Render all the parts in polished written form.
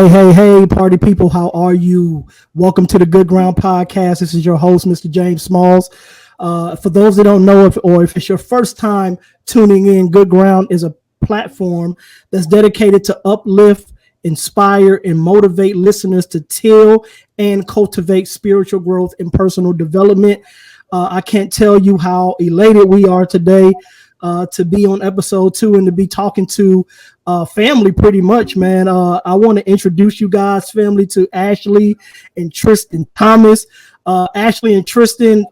Hey, party people, how are you? Welcome to the Good Ground Podcast. This is your host, Mr. James Smalls. For those that don't know, if it's your first time tuning in, Good Ground is a platform that's dedicated to uplift, inspire, and motivate listeners to till and cultivate spiritual growth and personal development. I can't tell you how elated we are today to be on episode 2 and to be talking to family pretty much, man. I want to introduce you guys, family, to Ashley and Tristan Thomas. Ashley and Tristan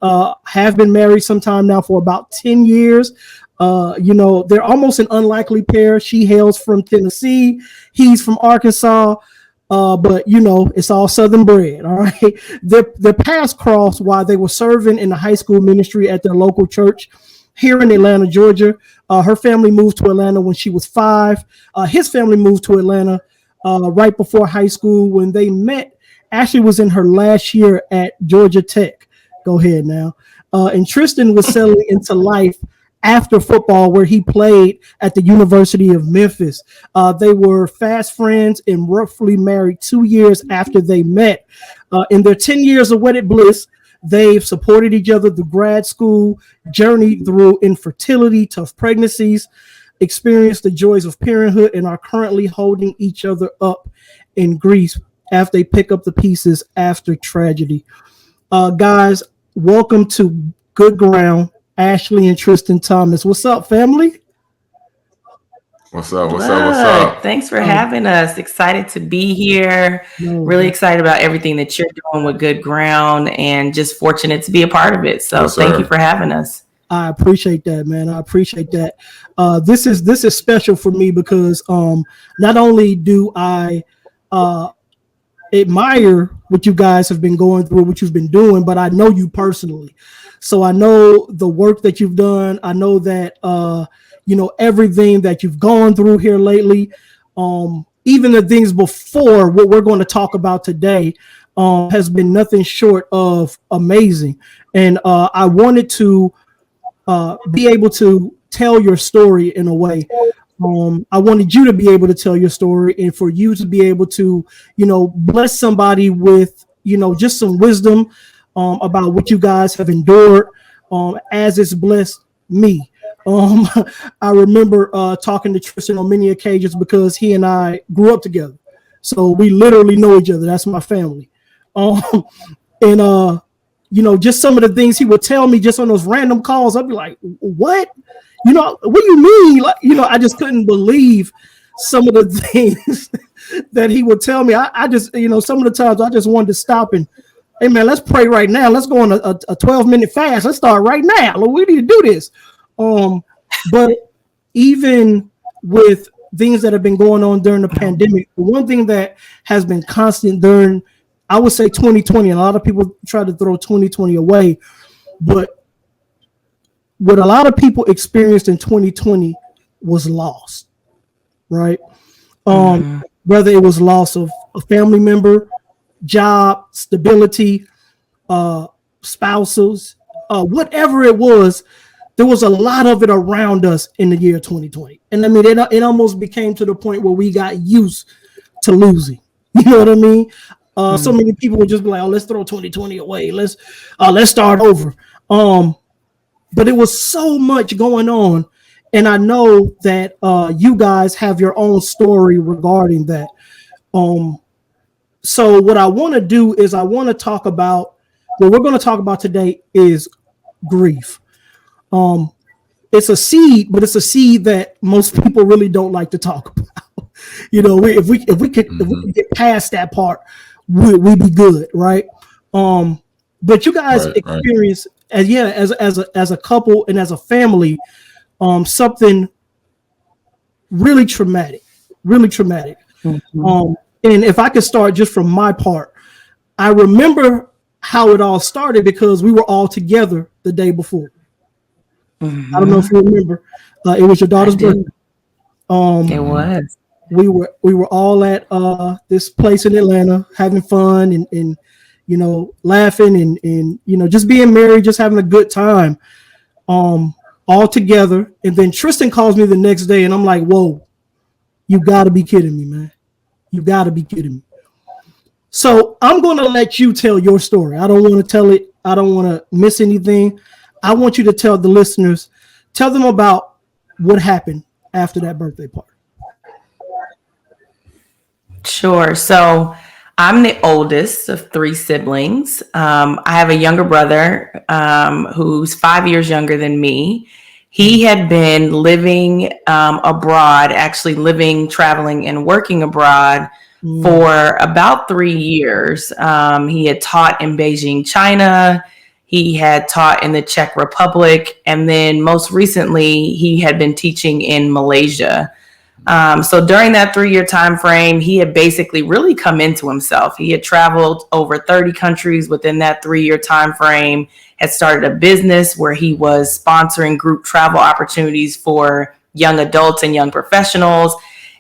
have been married sometime now for about 10 years. They're almost an unlikely pair. She hails from Tennessee. He's from Arkansas. But it's all Southern bread. All right. Their paths crossed while they were serving in the high school ministry at their local church here in Atlanta, Georgia. Her family moved to Atlanta when she was 5. His family moved to Atlanta right before high school. When they met, Ashley was in her last year at Georgia Tech. Go ahead now. And Tristan was settling into life after football, where he played at the University of Memphis. They were fast friends and roughly married 2 years after they met. In their 10 years of wedded bliss, they've supported each other through grad school, journeyed through infertility, tough pregnancies, experienced the joys of parenthood, and are currently holding each other up in grief after they pick up the pieces after tragedy. Guys, welcome to Good Ground, Ashley and Tristan Thomas. What's up, family? What's up? Thanks for having us. Excited to be here. Really excited about everything that you're doing with Good Ground, and just fortunate to be a part of it. So thank you for having us. I appreciate that, man. I appreciate that. This is special for me because not only do I admire what you guys have been going through, what you've been doing, but I know you personally. So I know the work that you've done. I know that everything that you've gone through here lately, even the things before what we're going to talk about today, has been nothing short of amazing. And I wanted to be able to tell your story in a way. I wanted you to be able to tell your story, and for you to be able to, bless somebody with, just some wisdom about what you guys have endured, as it's blessed me. I remember talking to Tristan on many occasions because he and I grew up together. So we literally know each other. That's my family. Just some of the things he would tell me just on those random calls, I'd be like, what? What do you mean? I just couldn't believe some of the things that he would tell me. I just, some of the times I just wanted to stop and, hey man, let's pray right now. Let's go on a 12-minute fast. Let's start right now. We need to do this. But even with things that have been going on during the pandemic, the one thing that has been constant during, I would say 2020, and a lot of people try to throw 2020 away, but what a lot of people experienced in 2020 was loss, right? Whether it was loss of a family member, job, stability, spouses, whatever it was, there was a lot of it around us in the year 2020. And I mean, it almost became to the point where we got used to losing. You know what I mean? So many people would just be like, oh, let's throw 2020 away. Let's start over. But it was so much going on. And I know that you guys have your own story regarding that. So what I want to do is I want to talk about, what we're going to talk about today is grief. It's a seed, but it's a seed that most people really don't like to talk about. If we could get past that part, we'd be good, right? But you guys experience as a couple and as a family, something really traumatic. Mm-hmm. And if I could start just from my part, I remember how it all started because we were all together the day before. Mm-hmm. I don't know if you remember. It was your daughter's birthday. It was. We were all at this place in Atlanta having fun and laughing and just being merry, just having a good time, all together. And then Tristan calls me the next day and I'm like, whoa, you gotta be kidding me, man. You got to be kidding me. So I'm going to let you tell your story. I don't want to tell it. I don't want to miss anything. I want you to tell the listeners, tell them about what happened after that birthday party. Sure. So I'm the oldest of 3 siblings. I have a younger brother who's 5 years younger than me. He had been living abroad, actually traveling, and working abroad for about 3 years. He had taught in Beijing, China. He had taught in the Czech Republic. And then most recently, he had been teaching in Malaysia. So during that 3-year time frame, he had basically really come into himself. He had traveled over 30 countries within that 3-year time frame, had started a business where he was sponsoring group travel opportunities for young adults and young professionals,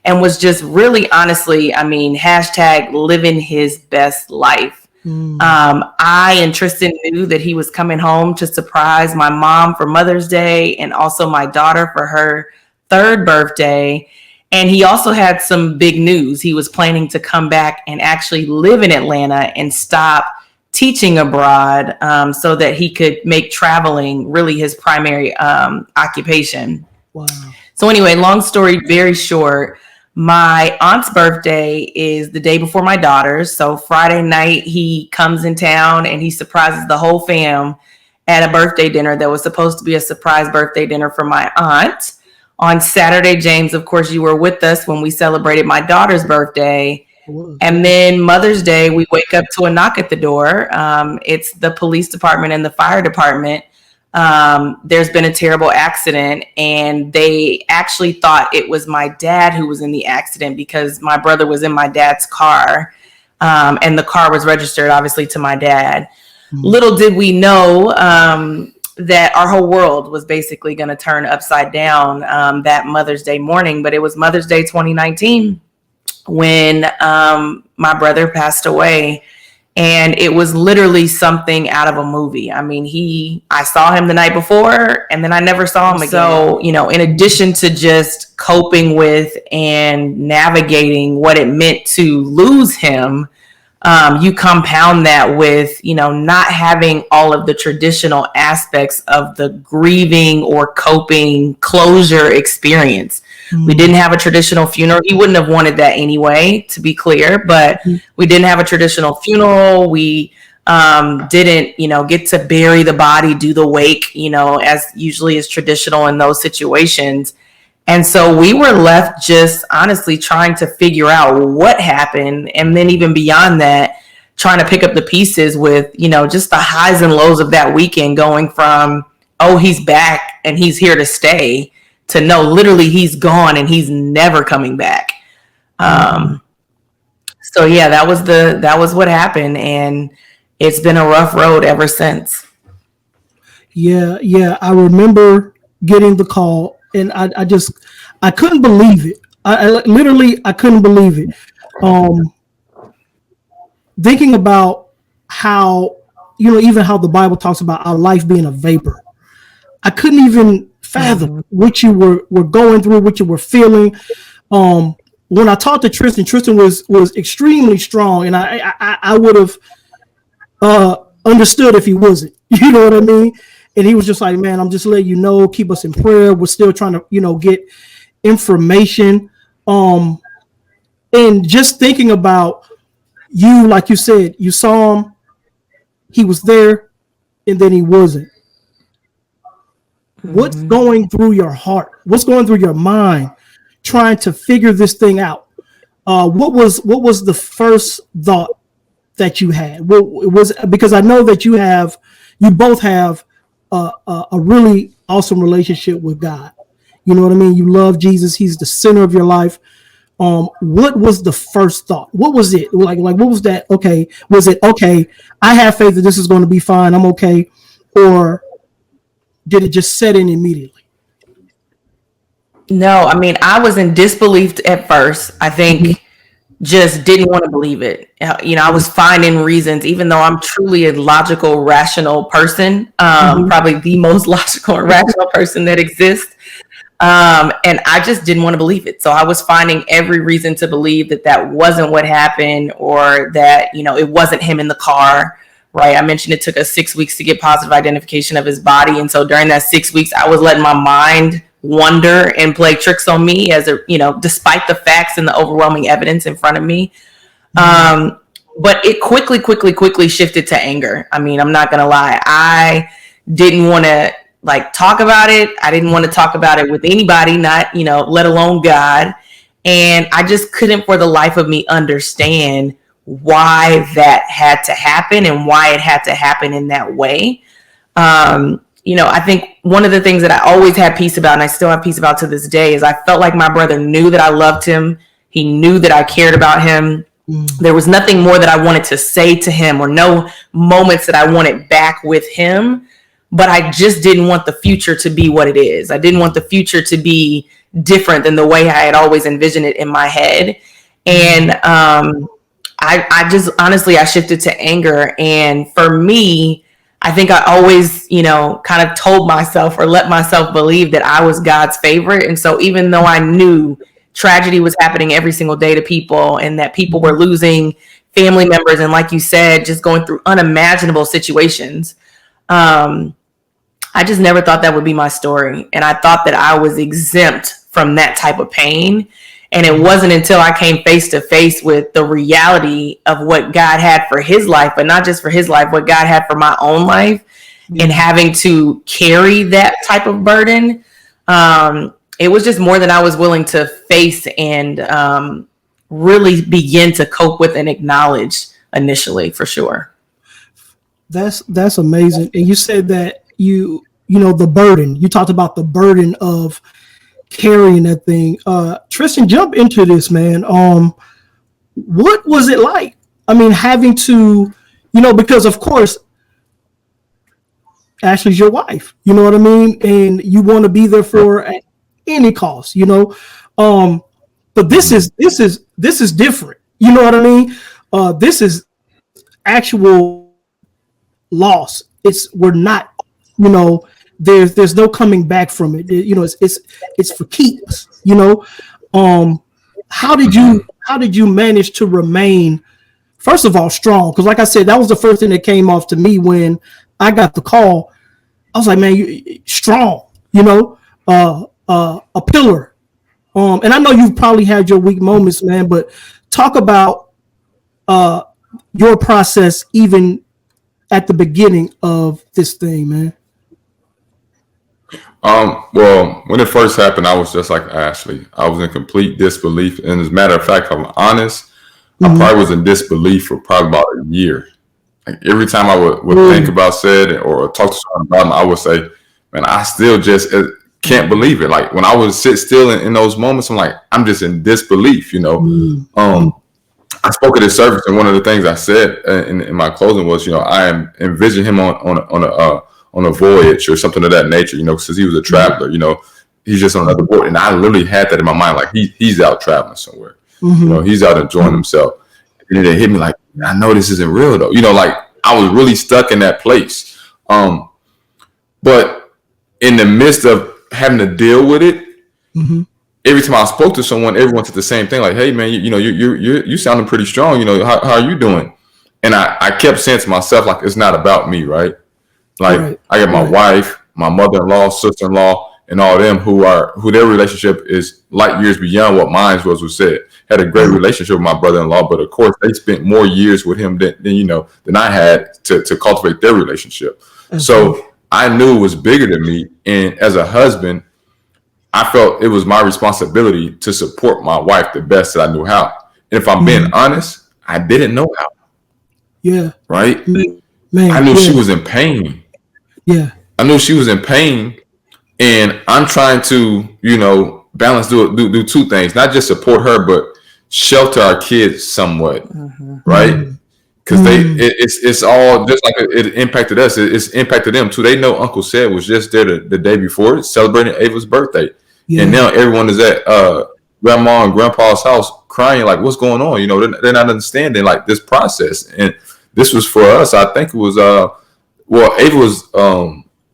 and was just really, honestly, hashtag living his best life. I and Tristan knew that he was coming home to surprise my mom for Mother's Day and also my daughter for her 3rd birthday. And he also had some big news. He was planning to come back and actually live in Atlanta and stop teaching abroad so that he could make traveling really his primary occupation. Wow. So anyway, long story very short, my aunt's birthday is the day before my daughter's. So Friday night, he comes in town and he surprises the whole fam at a birthday dinner that was supposed to be a surprise birthday dinner for my aunt. On Saturday, James, of course, you were with us when we celebrated my daughter's birthday. And then Mother's Day, we wake up to a knock at the door. It's the police department and the fire department. There's been a terrible accident, and they actually thought it was my dad who was in the accident because my brother was in my dad's car, and the car was registered, obviously, to my dad. Little did we know that our whole world was basically going to turn upside down that Mother's Day morning. But it was Mother's Day 2019 when my brother passed away. And it was literally something out of a movie. I saw him the night before and then I never saw him again. So, in addition to just coping with and navigating what it meant to lose him, you compound that with, not having all of the traditional aspects of the grieving or coping closure experience. We didn't have a traditional funeral. He wouldn't have wanted that anyway, to be clear, but we didn't have a traditional funeral. We didn't, get to bury the body, do the wake, as usually is traditional in those situations. And so we were left just honestly trying to figure out what happened. And then even beyond that, trying to pick up the pieces with, just the highs and lows of that weekend, going from, oh, he's back and he's here to stay, to no, literally he's gone and he's never coming back. So yeah, that was what happened. And it's been a rough road ever since. Yeah. I remember getting the call. And I couldn't believe it. I couldn't believe it. Thinking about how, even how the Bible talks about our life being a vapor. I couldn't even fathom what you were going through, what you were feeling. When I talked to Tristan was extremely strong, and I would have understood if he wasn't. You know what I mean? And he was just like, man, I'm just letting you know, keep us in prayer. We're still trying to, get information. And just thinking about you, like you said, you saw him, he was there, and then he wasn't. What's going through your heart? What's going through your mind trying to figure this thing out? What was the first thought that you had? Because I know that you both have a really awesome relationship with God. You know what I mean? You love Jesus. He's the center of your life. What was the first thought? What was it? Like what was that? Okay. Was it, okay, I have faith that this is going to be fine, I'm okay? Or did it just set in immediately? No, I was in disbelief at first. I think just didn't want to believe it. I was finding reasons, even though I'm truly a logical, rational person, probably the most logical and rational person that exists. And I just didn't want to believe it. So I was finding every reason to believe that wasn't what happened, or that, it wasn't him in the car. Right. I mentioned it took us 6 weeks to get positive identification of his body. And so during that 6 weeks, I was letting my mind wander and play tricks on me despite the facts and the overwhelming evidence in front of me. But it quickly shifted to anger. I mean, I'm not going to lie. I didn't want to talk about it. I didn't want to talk about it with anybody, not, let alone God. And I just couldn't for the life of me understand why that had to happen and why it had to happen in that way. I think one of the things that I always had peace about, and I still have peace about to this day, is I felt like my brother knew that I loved him. He knew that I cared about him. There was nothing more that I wanted to say to him, or no moments that I wanted back with him. But I just didn't want the future to be what it is. I didn't want the future to be different than the way I had always envisioned it in my head. And I just honestly, I shifted to anger. And for me, I think I always, kind of told myself or let myself believe that I was God's favorite. And so even though I knew tragedy was happening every single day to people, and that people were losing family members, and like you said, just going through unimaginable situations, I just never thought that would be my story. And I thought that I was exempt from that type of pain. And it wasn't until I came face to face with the reality of what God had for his life, but not just for his life, what God had for my own life, and having to carry that type of burden. It was just more than I was willing to face and really begin to cope with and acknowledge initially, for sure. That's amazing. And you said that the burden, you talked about the burden of carrying that thing. Tristan, jump into this, man. What was it like? I mean, having to, because of course, Ashley's your wife, you know what I mean? And you want to be there for at any cost, but this is different. You know what I mean? This is actual loss. We're not, there's no coming back from it. It's for keeps, how did you manage to remain, first of all, strong? Because like I said, that was the first thing that came off to me when I got the call. I was like, man, you strong, a pillar. And I know you've probably had your weak moments, man, but talk about your process even at the beginning of this thing, man. Well, when it first happened, I was just like Ashley. I was in complete disbelief. And as a matter of fact, if I'm honest, I probably was in disbelief for probably about a year. Like every time I would think about said or talk to someone about them, I would say, man, I still just can't believe it. Like when I would sit still in those moments, I'm like, I'm just in disbelief, I spoke at this service, and one of the things I said in my closing was, I envision him on a voyage or something of that nature, since he was a traveler, he's just on another boat. And I literally had that in my mind, like he's out traveling somewhere, he's out enjoying himself. And it hit me like, I know this isn't real though, like I was really stuck in that place. But in the midst of having to deal with it, every time I spoke to someone, everyone said the same thing, like, hey man, you sounding pretty strong, how are you doing? And I kept saying to myself, like, it's not about me, right? Like I got my wife, my mother-in-law, sister-in-law, and all them who their relationship is light years beyond what mine was said. Had a great relationship with my brother-in-law, but of course they spent more years with him than I had to cultivate their relationship. So I knew it was bigger than me. And as a husband, I felt it was my responsibility to support my wife the best that I knew how. And if I'm being honest, I didn't know how. Yeah. Right? Man, I knew she was in pain. Yeah. I knew she was in pain, and I'm trying to, balance, do two things, not just support her, but shelter our kids somewhat, right? Because it's all just like it impacted us. It's impacted them too. They know Uncle Sed was just there the day before celebrating Ava's birthday, and now everyone is at Grandma and Grandpa's house crying, like, what's going on? They're not understanding like this process, and this was for us. I think it was Ava was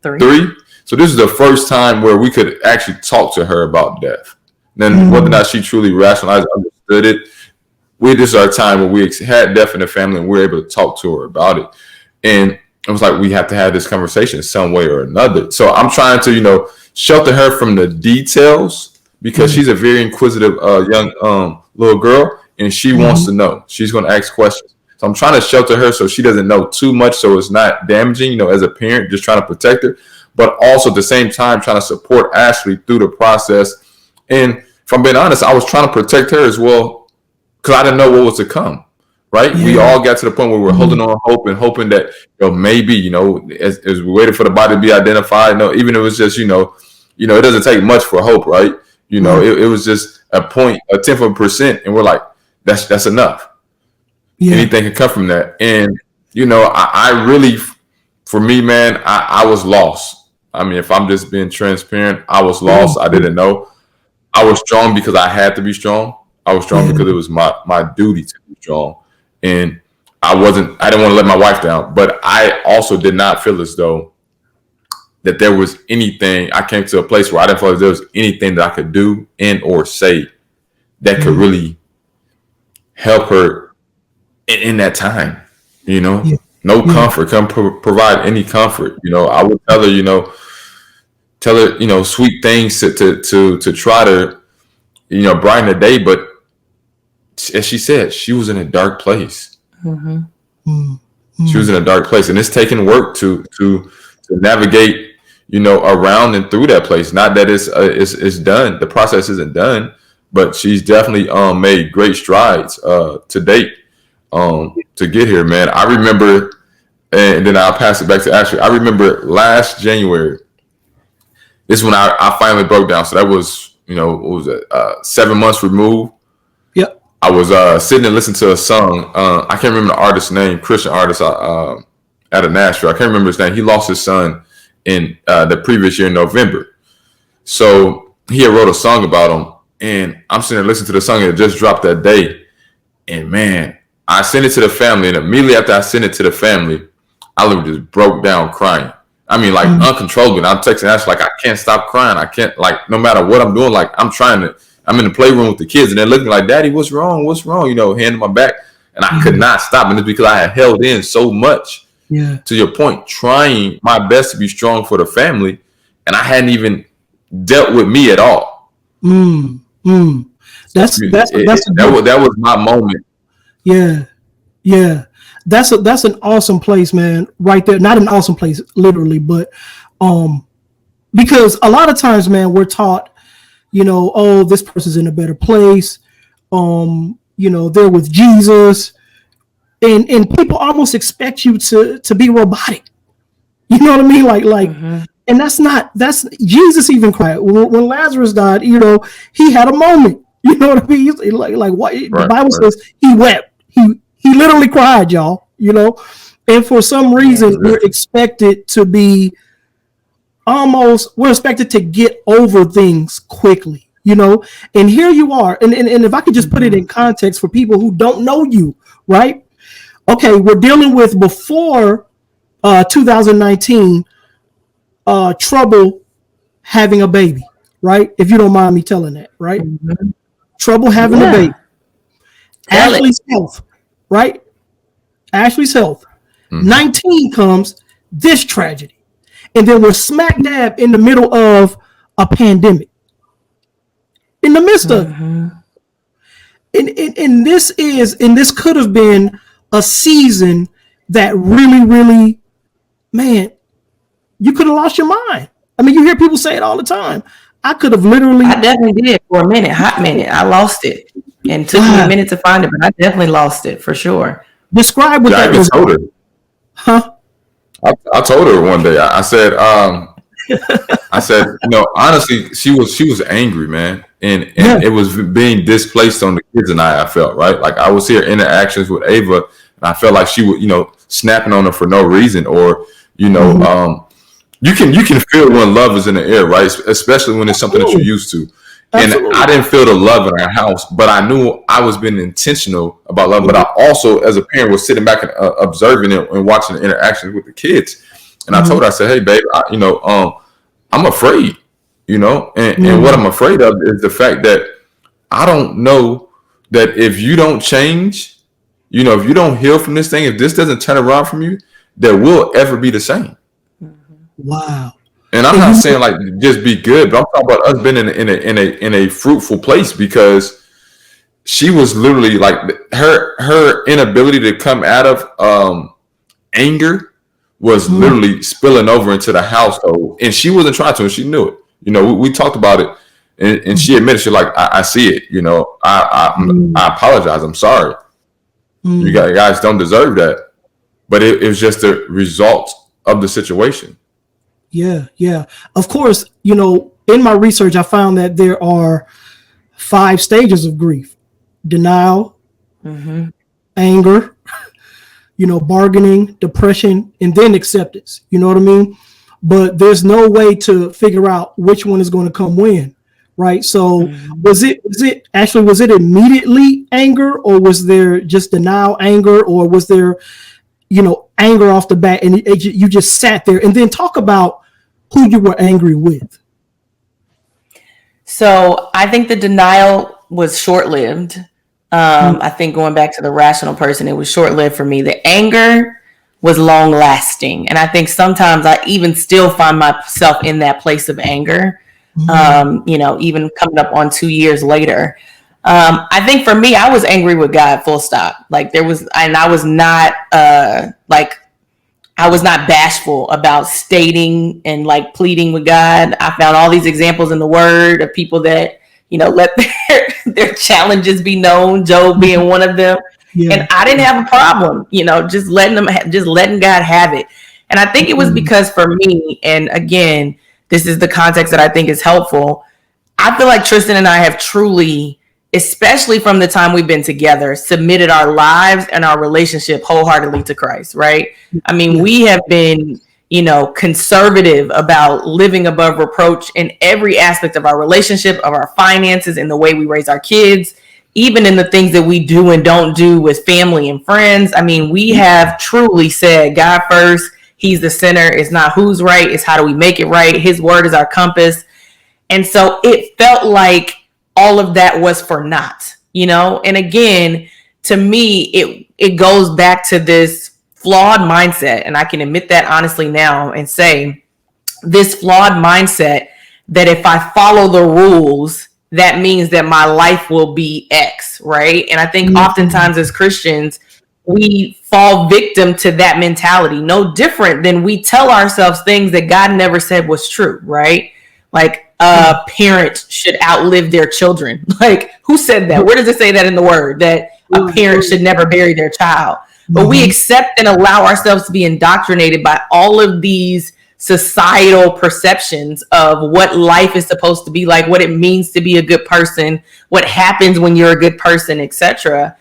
3. So this is the first time where we could actually talk to her about death. Then whether or not she truly rationalized, understood it, this is our time where we had death in the family and we were able to talk to her about it. And it was like, we have to have this conversation some way or another. So I'm trying to, shelter her from the details because she's a very inquisitive young little girl, and she wants to know. She's going to ask questions. So I'm trying to shelter her so she doesn't know too much, so it's not damaging, as a parent, just trying to protect her, but also at the same time trying to support Ashley through the process. And if I'm being honest, I was trying to protect her as well because I didn't know what was to come, right? Yeah. We all got to the point where we're holding on hope and hoping that, maybe, as we waited for the body to be identified, even if it was just, it doesn't take much for hope, right? It was just a 0.1%, and we're like, that's enough. Yeah. Anything can come from that. And, I really, for me, man, I was lost. I mean, if I'm just being transparent, I was lost. I didn't know. I was strong because I had to be strong. I was strong because it was my duty to be strong. And I didn't want to let my wife down, but I also did not feel as though that there was anything. I came to a place where I didn't feel like there was anything that I could do and or say that could really help her in that time, no comfort, come provide any comfort. I would tell her, sweet things to try to, brighten the day. But as she said, she was in a dark place. She was in a dark place, and it's taking work to navigate, around and through that place. Not that it's done. The process isn't done, but she's definitely made great strides to date to get here, man. I remember, and then I'll pass it back to Ashley. I remember last January. This is when I finally broke down. So that was, what was it? 7 months removed. Yep. I was sitting and listening to a song. I can't remember the artist's name, Christian artist out of Nashville. I can't remember his name. He lost his son in the previous year in November. So he had wrote a song about him, and I'm sitting there listening to the song, and it just dropped that day. And man, I sent it to the family, and immediately after I sent it to the family, I literally just broke down crying. I mean, like uncontrollably. And I'm texting Ashley, like, I can't stop crying. I can't, like, no matter what I'm doing, like, I'm in the playroom with the kids, and they're looking like, Daddy, what's wrong? What's wrong? Hand on my back. And I could not stop. And it's because I had held in so much, to your point, trying my best to be strong for the family. And I hadn't even dealt with me at all. That was my moment. Yeah. Yeah. That's an awesome place, man, right there. Not an awesome place, literally, but because a lot of times, man, we're taught, this person's in a better place. They're with Jesus, and people almost expect you to be robotic. You know what I mean? Like, and that's Jesus even cried when Lazarus died. He had a moment. You know what I mean? Like what the Bible says, he wept. He literally cried, y'all, and for some reason we're expected to be we're expected to get over things quickly, and here you are. And if I could just put it in context for people who don't know you, right? Okay. We're dealing with before 2019, trouble having a baby, right? If you don't mind me telling that, right? Trouble having a baby. Ashley's health. Right? Ashley's health. 19 comes this tragedy. And then we're smack dab in the middle of a pandemic. In the midst of it. And this could have been a season that really, really, man, you could have lost your mind. I mean, you hear people say it all the time. I could have literally. I definitely did for a minute, hot minute. I lost it. And took me a minute to find it, but I definitely lost it for sure. Describe what that was. Told her. Huh? I told her one day. I said, honestly, she was angry, man, and it was being displaced on the kids and I felt, right. Like I was hearing interactions with Ava, and I felt like she was, snapping on her for no reason, or you can feel when love is in the air, right? Especially when it's something that you're used to. Absolutely. And I didn't feel the love in our house, but I knew I was being intentional about love. But I also, as a parent, was sitting back and observing it and watching the interactions with the kids. And I told her, I said, "Hey, babe, I'm afraid, and what I'm afraid of is the fact that I don't know that if you don't change, if you don't heal from this thing, if this doesn't turn around from you, that we'll ever be the same. Wow. And I'm not saying like just be good, but I'm talking about us being in a fruitful place, because she was literally like her inability to come out of anger was literally spilling over into the household, and she wasn't trying to, and she knew it. We talked about it, and she admitted, she's like, I see it. I apologize. I'm sorry. You guys don't deserve that, but it was just the result of the situation. Yeah. Of course, in my research, I found that there are 5 stages of grief: denial, anger, bargaining, depression, and then acceptance. You know what I mean? But there's no way to figure out which one is going to come when, right? So was it immediately anger, or was there just denial, anger, or was there, anger off the bat, and you just sat there? And then talk about who you were angry with. So I think the denial was short-lived. I think going back to the rational person, it was short-lived for me. The anger was long-lasting. And I think sometimes I even still find myself in that place of anger, even coming up on 2 years later. I think for me, I was angry with God, full stop. Like I was not bashful about stating and like pleading with God. I found all these examples in the Word of people that, let their challenges be known, Job being one of them. Yeah. And I didn't have a problem, just letting God have it. And I think it was because for me, and again, this is the context that I think is helpful. I feel like Tristan and I have truly, especially from the time we've been together, submitted our lives and our relationship wholeheartedly to Christ, right? I mean, we have been, conservative about living above reproach in every aspect of our relationship, of our finances, in the way we raise our kids, even in the things that we do and don't do with family and friends. I mean, we have truly said God first. He's the center. It's not who's right. It's how do we make it right? His word is our compass. And so it felt like all of that was for naught, and again, to me, it goes back to this flawed mindset. And I can admit that honestly now and say this flawed mindset that if I follow the rules, that means that my life will be X, right? And I think oftentimes as Christians, we fall victim to that mentality, no different than we tell ourselves things that God never said was true, right? Like parents should outlive their children. Like, who said that? Where does it say that in the Word, that a parent should never bury their child? But we accept and allow ourselves to be indoctrinated by all of these societal perceptions of what life is supposed to be like, what it means to be a good person, what happens when you're a good person, etc.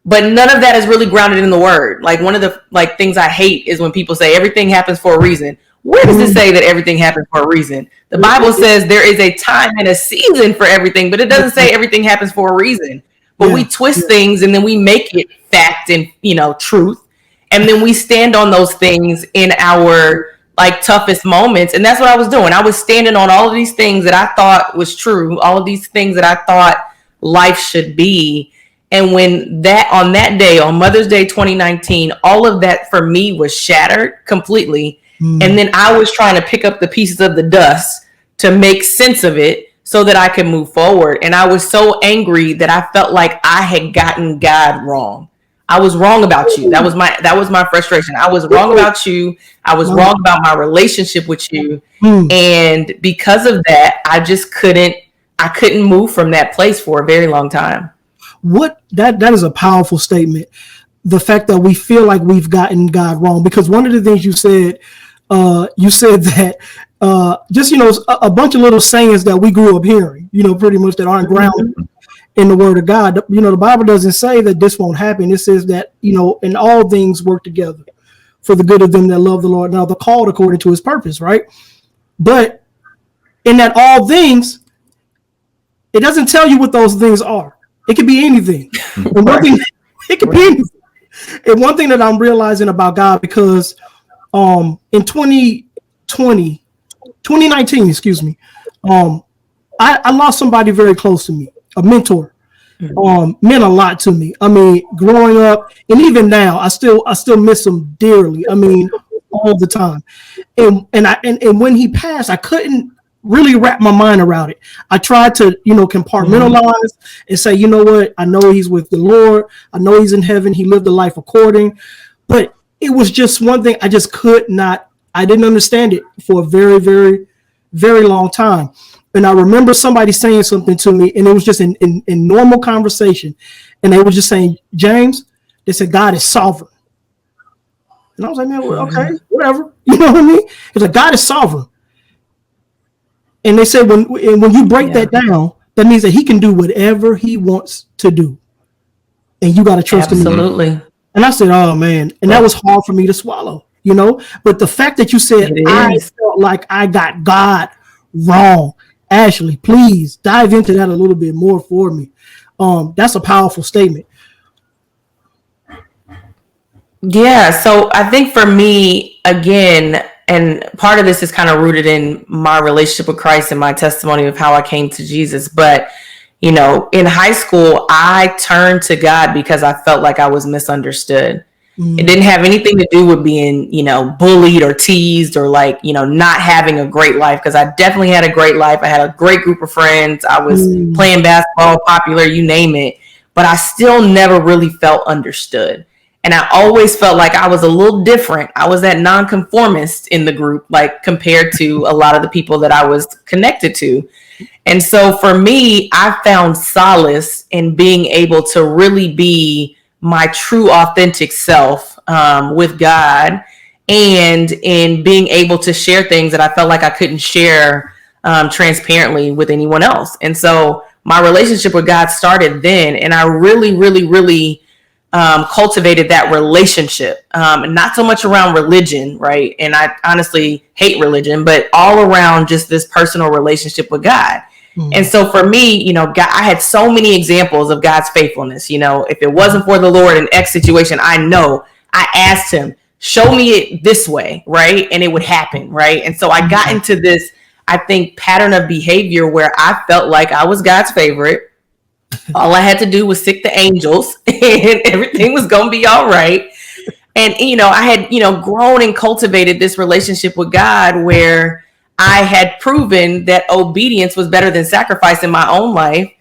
But none of that is really grounded in the Word. Like, one of the things I hate is when people say everything happens for a reason. Where does it say that everything happens for a reason? The Bible says there is a time and a season for everything, but it doesn't say everything happens for a reason. But we twist things and then we make it fact and, truth. And then we stand on those things in our toughest moments. And that's what I was doing. I was standing on all of these things that I thought was true, all of these things that I thought life should be. And when on that day, on Mother's Day 2019, all of that for me was shattered completely. And then I was trying to pick up the pieces of the dust to make sense of it so that I could move forward. And I was so angry that I felt like I had gotten God wrong. I was wrong about you. That was my frustration. I was wrong about you. I was wrong about my relationship with you. And because of that, I just couldn't move from that place for a very long time. That is a powerful statement. The fact that we feel like we've gotten God wrong, because one of the things you said that just, a bunch of little sayings that we grew up hearing, pretty much that aren't grounded in the Word of God. The Bible doesn't say that this won't happen. It says that, and all things work together for the good of them that love the Lord. Now they're called according to His purpose, right? But in that all things, it doesn't tell you what those things are. It could be anything. It could be anything. And one thing that I'm realizing about God, because in 2020, 2019, excuse me. I lost somebody very close to me, a mentor. Meant a lot to me. I mean, growing up and even now, I still miss him dearly. I mean, all the time. And when he passed, I couldn't really wrap my mind around it. I tried to, compartmentalize and say, you know what? I know he's with the Lord. I know he's in heaven. He lived a life according. But it was just one thing I just could not. I didn't understand it for a very, very, very long time. And I remember somebody saying something to me, and it was just in normal conversation. And they were just saying, James, they said, God is sovereign. And I was like, man, well, okay, whatever. You know what I mean? It's like, God is sovereign. And they said, when you break that down, that means that he can do whatever he wants to do. And you got to trust him. Absolutely. And I said, oh, man. And that was hard for me to swallow, But the fact that you said, I felt like I got God wrong. Ashley, please dive into that a little bit more for me. That's a powerful statement. Yeah. So I think for me, again, and part of this is kind of rooted in my relationship with Christ and my testimony of how I came to Jesus. But, in high school, I turned to God because I felt like I was misunderstood. It didn't have anything to do with being, bullied or teased or not having a great life, because I definitely had a great life. I had a great group of friends. I was playing basketball, popular, you name it. But I still never really felt understood. And I always felt like I was a little different. I was that nonconformist in the group, compared to a lot of the people that I was connected to. And so for me, I found solace in being able to really be my true authentic self with God, and in being able to share things that I felt like I couldn't share transparently with anyone else. And so my relationship with God started then, and I really, really, really cultivated that relationship, not so much around religion, right? And I honestly hate religion, but all around just this personal relationship with God. And so for me, God, I had so many examples of God's faithfulness. If it wasn't for the Lord in X situation, I know I asked him, show me it this way, right? And it would happen, right? And so I got into this, I think, pattern of behavior where I felt like I was God's favorite. All I had to do was sick the angels and everything was going to be all right. And, I had, grown and cultivated this relationship with God where I had proven that obedience was better than sacrifice in my own life,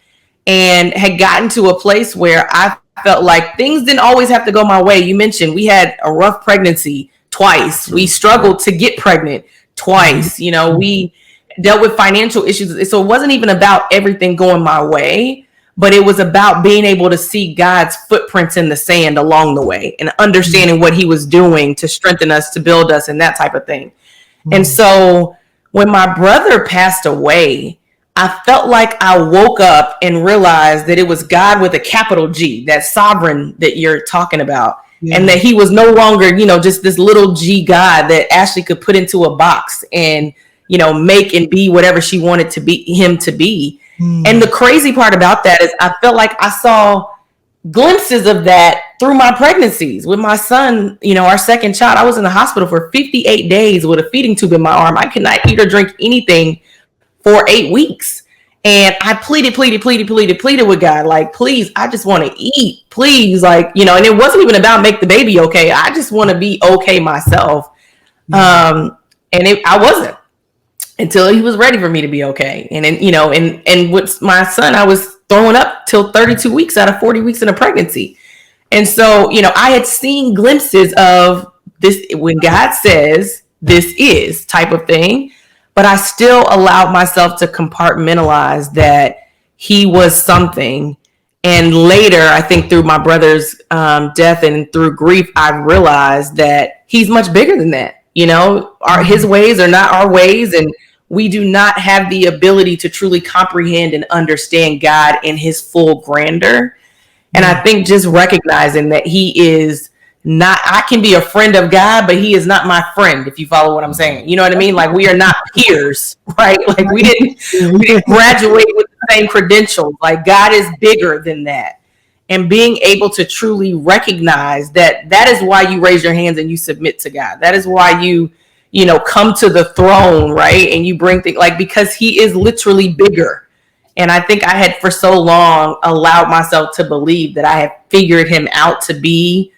and had gotten to a place where I felt like things didn't always have to go my way. You mentioned we had a rough pregnancy twice. We struggled to get pregnant twice. We dealt with financial issues. So it wasn't even about everything going my way, but it was about being able to see God's footprints in the sand along the way and understanding what he was doing to strengthen us, to build us, and that type of thing. And so when my brother passed away, I felt like I woke up and realized that it was God with a capital G, that sovereign that you're talking about. Yeah. And that he was no longer, just this little G God that Ashley could put into a box and, make and be whatever she wanted to be him to be. And the crazy part about that is I felt like I saw glimpses of that through my pregnancies with my son, our second child. I was in the hospital for 58 days with a feeding tube in my arm. I could not eat or drink anything for 8 weeks. And I pleaded with God, like, please, I just want to eat, please. And it wasn't even about make the baby okay. I just want to be okay myself. I wasn't until he was ready for me to be okay. And then, and with my son, I was throwing up till 32 weeks out of 40 weeks in a pregnancy. And so, I had seen glimpses of this when God says this is type of thing, but I still allowed myself to compartmentalize that he was something. And later, I think through my brother's death and through grief, I realized that he's much bigger than that. His ways are not our ways, and we do not have the ability to truly comprehend and understand God in his full grandeur. And I think just recognizing that he is not, I can be a friend of God, but he is not my friend, if you follow what I'm saying. You know what I mean? Like, we are not peers, right? Like, we didn't graduate with the same credentials. Like, God is bigger than that. And being able to truly recognize that is why you raise your hands and you submit to God. That is why you come to the throne, right? And you bring things like, because he is literally bigger. And I think I had for so long allowed myself to believe that I had figured him out to be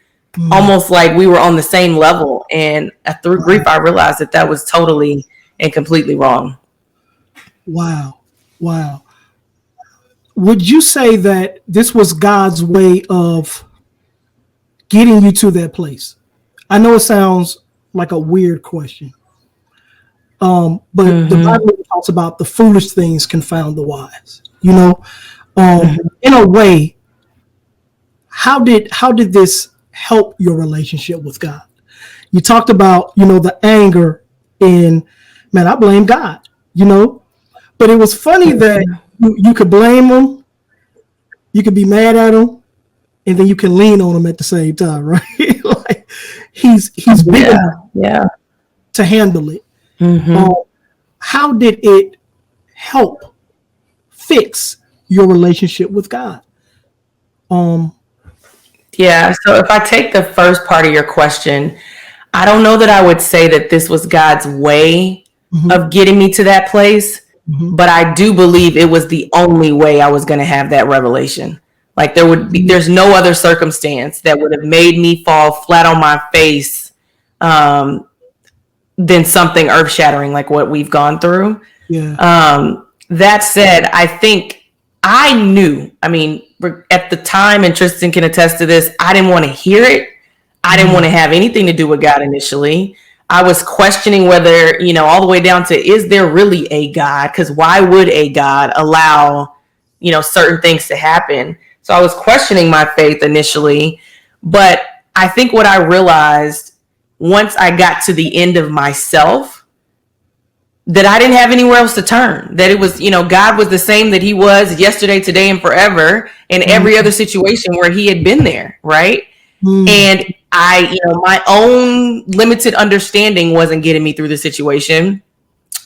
almost like we were on the same level. And through grief, I realized that was totally and completely wrong. Wow. Would you say that this was God's way of getting you to that place? I know it sounds like a weird question. But the Bible talks about the foolish things confound the wise. In a way, how did this help your relationship with God? You talked about, the anger, and man, I blame God, but it was funny that you could blame him, you could be mad at him, and then you can lean on him at the same time, right? Like he's big enough to handle it. How did it help fix your relationship with God? So if I take the first part of your question, I don't know that I would say that this was God's way of getting me to that place, but I do believe it was the only way I was going to have that revelation. Like there's no other circumstance that would have made me fall flat on my face than something earth-shattering like what we've gone through. That said, I think I knew, at the time, and Tristan can attest to this, I didn't want to hear it. I didn't want to have anything to do with God initially. I was questioning whether, all the way down to, is there really a God? Because why would a God allow, certain things to happen? So I was questioning my faith initially. But I think what I realized once I got to the end of myself, that I didn't have anywhere else to turn, that it was, God was the same that he was yesterday, today, and forever in every other situation where he had been there. Right. And I, my own limited understanding wasn't getting me through the situation.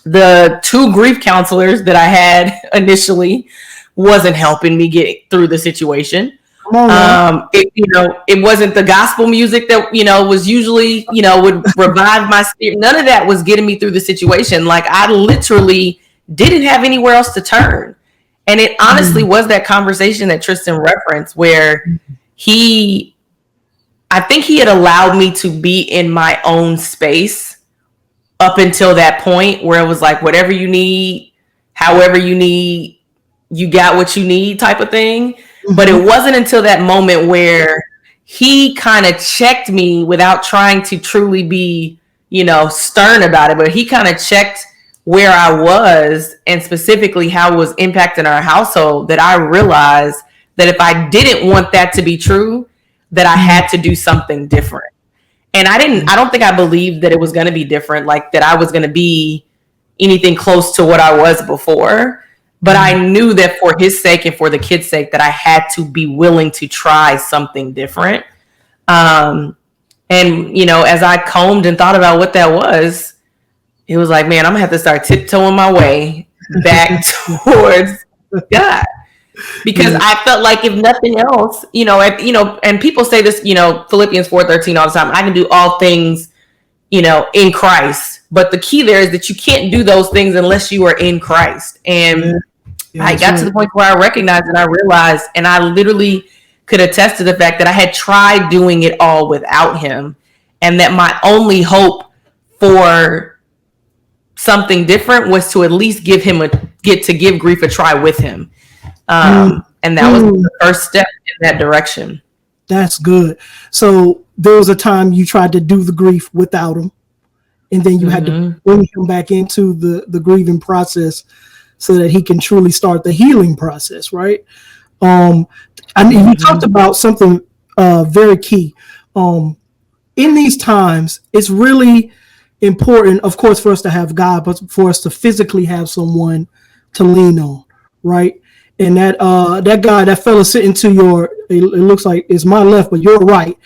The 2 grief counselors that I had initially wasn't helping me get through the situation. It wasn't the gospel music that, was usually, would revive my spirit. None of that was getting me through the situation. Like I literally didn't have anywhere else to turn. And it honestly was that conversation that Tristan referenced where I think he had allowed me to be in my own space up until that point where it was like, whatever you need, however you need, you got what you need type of thing. But it wasn't until that moment where he kind of checked me without trying to truly be, stern about it. But he kind of checked where I was and specifically how it was impacting our household, that I realized that if I didn't want that to be true, that I had to do something different. And I don't think I believed that it was going to be different, like that I was going to be anything close to what I was before. But I knew that for his sake and for the kids' sake, that I had to be willing to try something different. And, as I combed and thought about what that was, it was like, man, I'm going to have to start tiptoeing my way back towards God. Because I felt like if nothing else, and people say this, Philippians 4:13 all the time, I can do all things, in Christ. But the key there is that you can't do those things unless you are in Christ. And I got to the point where I recognized and I realized, and I literally could attest to the fact that I had tried doing it all without him. And that my only hope for something different was to at least give grief a try with him. And that was the first step in that direction. That's good. So there was a time you tried to do the grief without him, and then you had to bring him back into the grieving process so that he can truly start the healing process, right? You talked about something very key. In these times, it's really important, of course, for us to have God, but for us to physically have someone to lean on, right? And that guy, that fella sitting to your, it looks like it's my left, but you're right.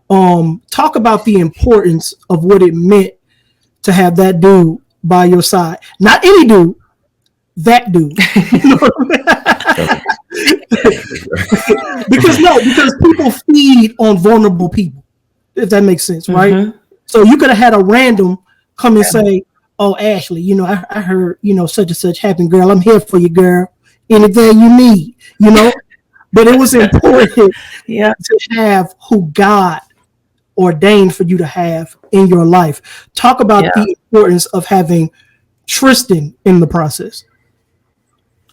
Talk about the importance of what it meant to have that dude by your side. Not any dude, that dude. because people feed on vulnerable people, if that makes sense, right? So you could have had a random come and say, "Oh, Ashley, I heard, such and such happened, girl. I'm here for you, girl. Anything you need, But it was important to have who God ordained for you to have in your life. Talk about the importance of having Tristan in the process.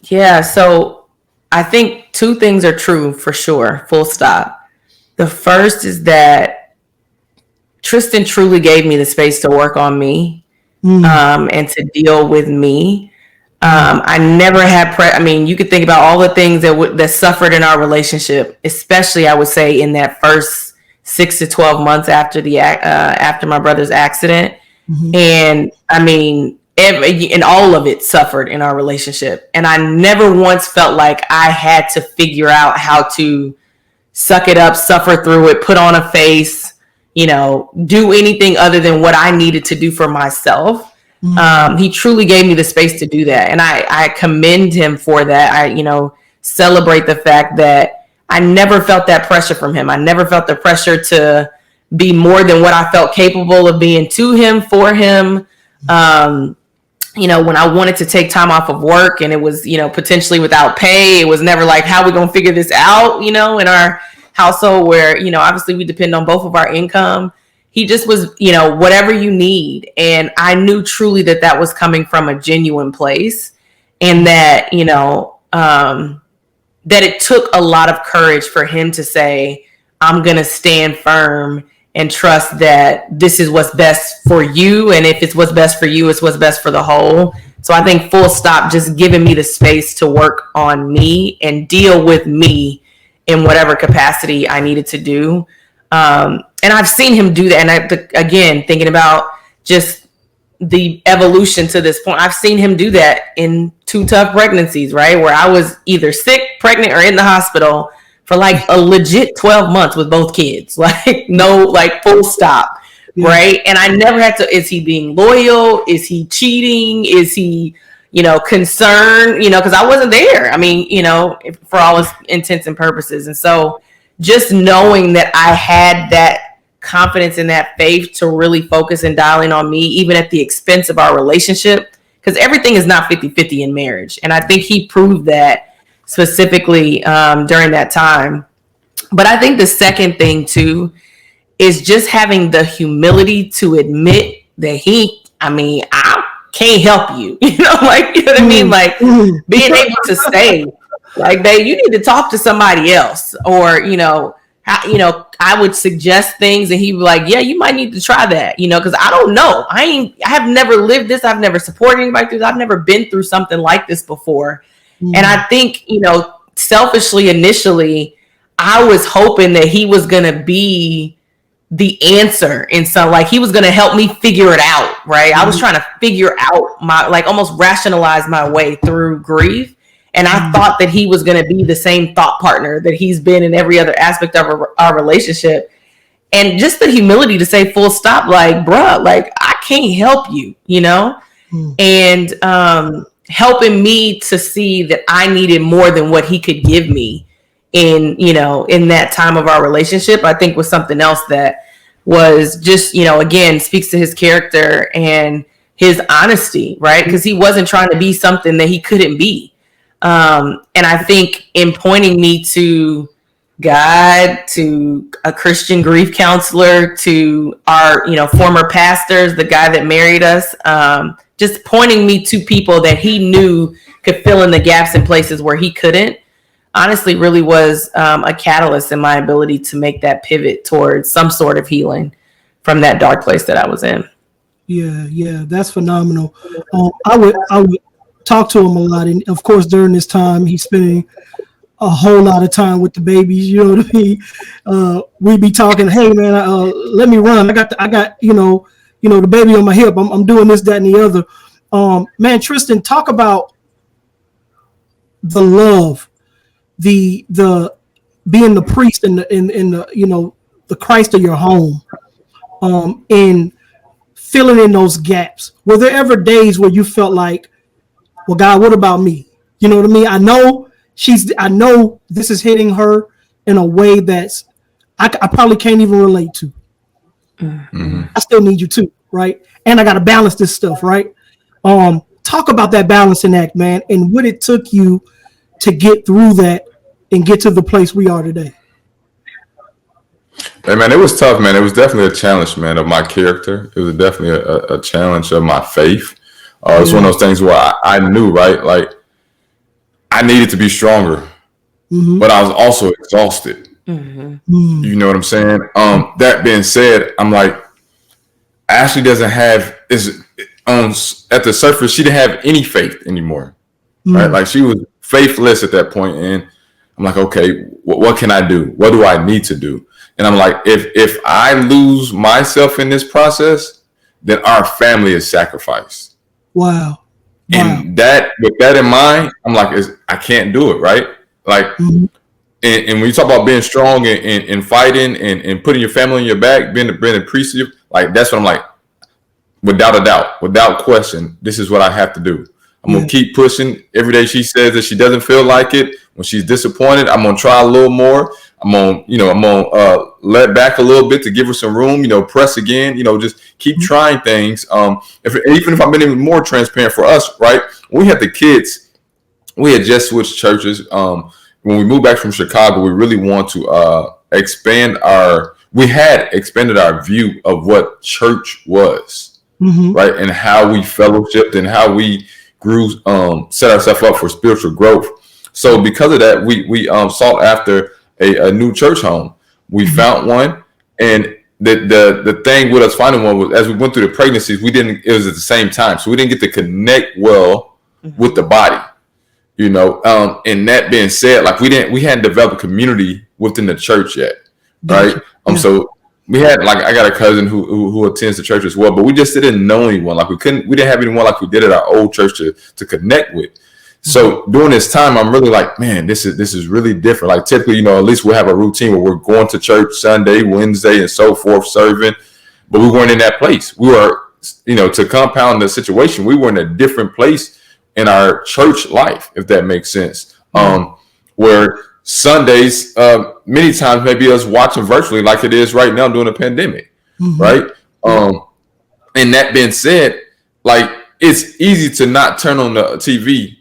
Yeah, so I think two things are true for sure, full stop. The first is that Tristan truly gave me the space to work on me and to deal with me. I never had you could think about all the things that suffered in our relationship, especially I would say in that first 6 to 12 months after after my brother's accident. And and all of it suffered in our relationship. And I never once felt like I had to figure out how to suck it up, suffer through it, put on a face, do anything other than what I needed to do for myself. He truly gave me the space to do that. And I commend him for that. I celebrate the fact that I never felt that pressure from him. I never felt the pressure to be more than what I felt capable of being to him, for him. When I wanted to take time off of work and it was, potentially without pay, it was never like, how are we going to figure this out, in our household where, obviously we depend on both of our income. He just was, whatever you need. And I knew truly that was coming from a genuine place, and that, that it took a lot of courage for him to say, I'm going to stand firm and trust that this is what's best for you. And if it's what's best for you, it's what's best for the whole. So I think full stop, just giving me the space to work on me and deal with me in whatever capacity I needed to do. And I've seen him do that. And again, thinking about just the evolution to this point, I've seen him do that in 2 tough pregnancies, right? Where I was either sick, pregnant, or in the hospital for like a legit 12 months with both kids, full stop. Right. And I never had to, is he being loyal? Is he cheating? Is he, concerned, because I wasn't there. For all intents and purposes. And so just knowing that I had that confidence and that faith to really focus and dialing on me, even at the expense of our relationship, because everything is not 50-50 in marriage. And I think he proved that specifically during that time. But I think the second thing too is just having the humility to admit that I can't help you. You know what I mean? Like being able to say, like, babe, you need to talk to somebody else, or I would suggest things and he'd be like, yeah, you might need to try that, because I don't know. I have never lived this. I've never supported anybody through this. I've never been through something like this before. And I think, selfishly, initially, I was hoping that he was going to be the answer. And so he was going to help me figure it out. Right. I was trying to figure out almost rationalize my way through grief. And I thought that he was going to be the same thought partner that he's been in every other aspect of our relationship. And just the humility to say full stop, bruh, I can't help you, and helping me to see that I needed more than what he could give me in that time of our relationship, I think was something else that was just, again, speaks to his character and his honesty, right? Because he wasn't trying to be something that he couldn't be. And I think in pointing me to God, to a Christian grief counselor, to our, former pastors, the guy that married us, just pointing me to people that he knew could fill in the gaps in places where he couldn't, honestly really was a catalyst in my ability to make that pivot towards some sort of healing from that dark place that I was in. Yeah, that's phenomenal. I would talk to him a lot, and of course during this time he's spending a whole lot of time with the babies. You know what I mean? We'd be talking, hey man, let me run. I got the baby on my hip. I'm doing this, that, and the other. Man, Tristan, talk about the love, the being the priest in the the Christ of your home, and filling in those gaps. Were there ever days where you felt like, well, God, what about me? You know what I mean? I know this is hitting her in a way that's I probably can't even relate to. Mm-hmm. I still need you too, right? and I got to balance this stuff, right? Talk about that balancing act, man, and what it took you to get through that and get to the place we are today. Hey man, it was tough, man. It was definitely a challenge, man, of my character. It was definitely a challenge of my faith. It's one of those things where I knew, right? Like I needed to be stronger, but I was also exhausted. You know what I'm saying? That being said, I'm like, Ashley doesn't have at the surface, she didn't have any faith anymore, right? Like she was faithless at that point, and I'm like, okay, what can I do? What do I need to do? And I'm like, if I lose myself in this process, then our family is sacrificed. Wow. And that, with that in mind, I'm like, I can't do it, right? Like, and when you talk about being strong and fighting and putting your family on your back, being a priest, like that's what I'm like, without a doubt, without question, this is what I have to do. I'm gonna keep pushing. Every day she says that she doesn't feel like it. When she's disappointed, I'm gonna try a little more. I'm gonna let back a little bit to give her some room. Press again. Just keep trying things. Even if I'm being even more transparent for us, right? When we had the kids, we had just switched churches. When we moved back from Chicago, we really want to expanded our view of what church was, right, and how we fellowshipped and how we grew, set ourselves up for spiritual growth. So because of that, we sought after a new church home. We found one, and the thing with us finding one was, as we went through the pregnancies, it was at the same time, so we didn't get to connect well with the body, and that being said, like we hadn't developed a community within the church yet, right? So we had, like, I got a cousin who attends the church as well, but we just didn't know anyone. Like we didn't have anyone like we did at our old church to connect with. So during this time, I'm really like, man, this is really different. Like typically, at least we'll have a routine where we're going to church Sunday, Wednesday, and so forth, serving. But we weren't in that place. We were, to compound the situation, we were in a different place in our church life, if that makes sense. Where Sundays, many times maybe us watching virtually like it is right now during the pandemic, right? And that being said, like it's easy to not turn on the TV,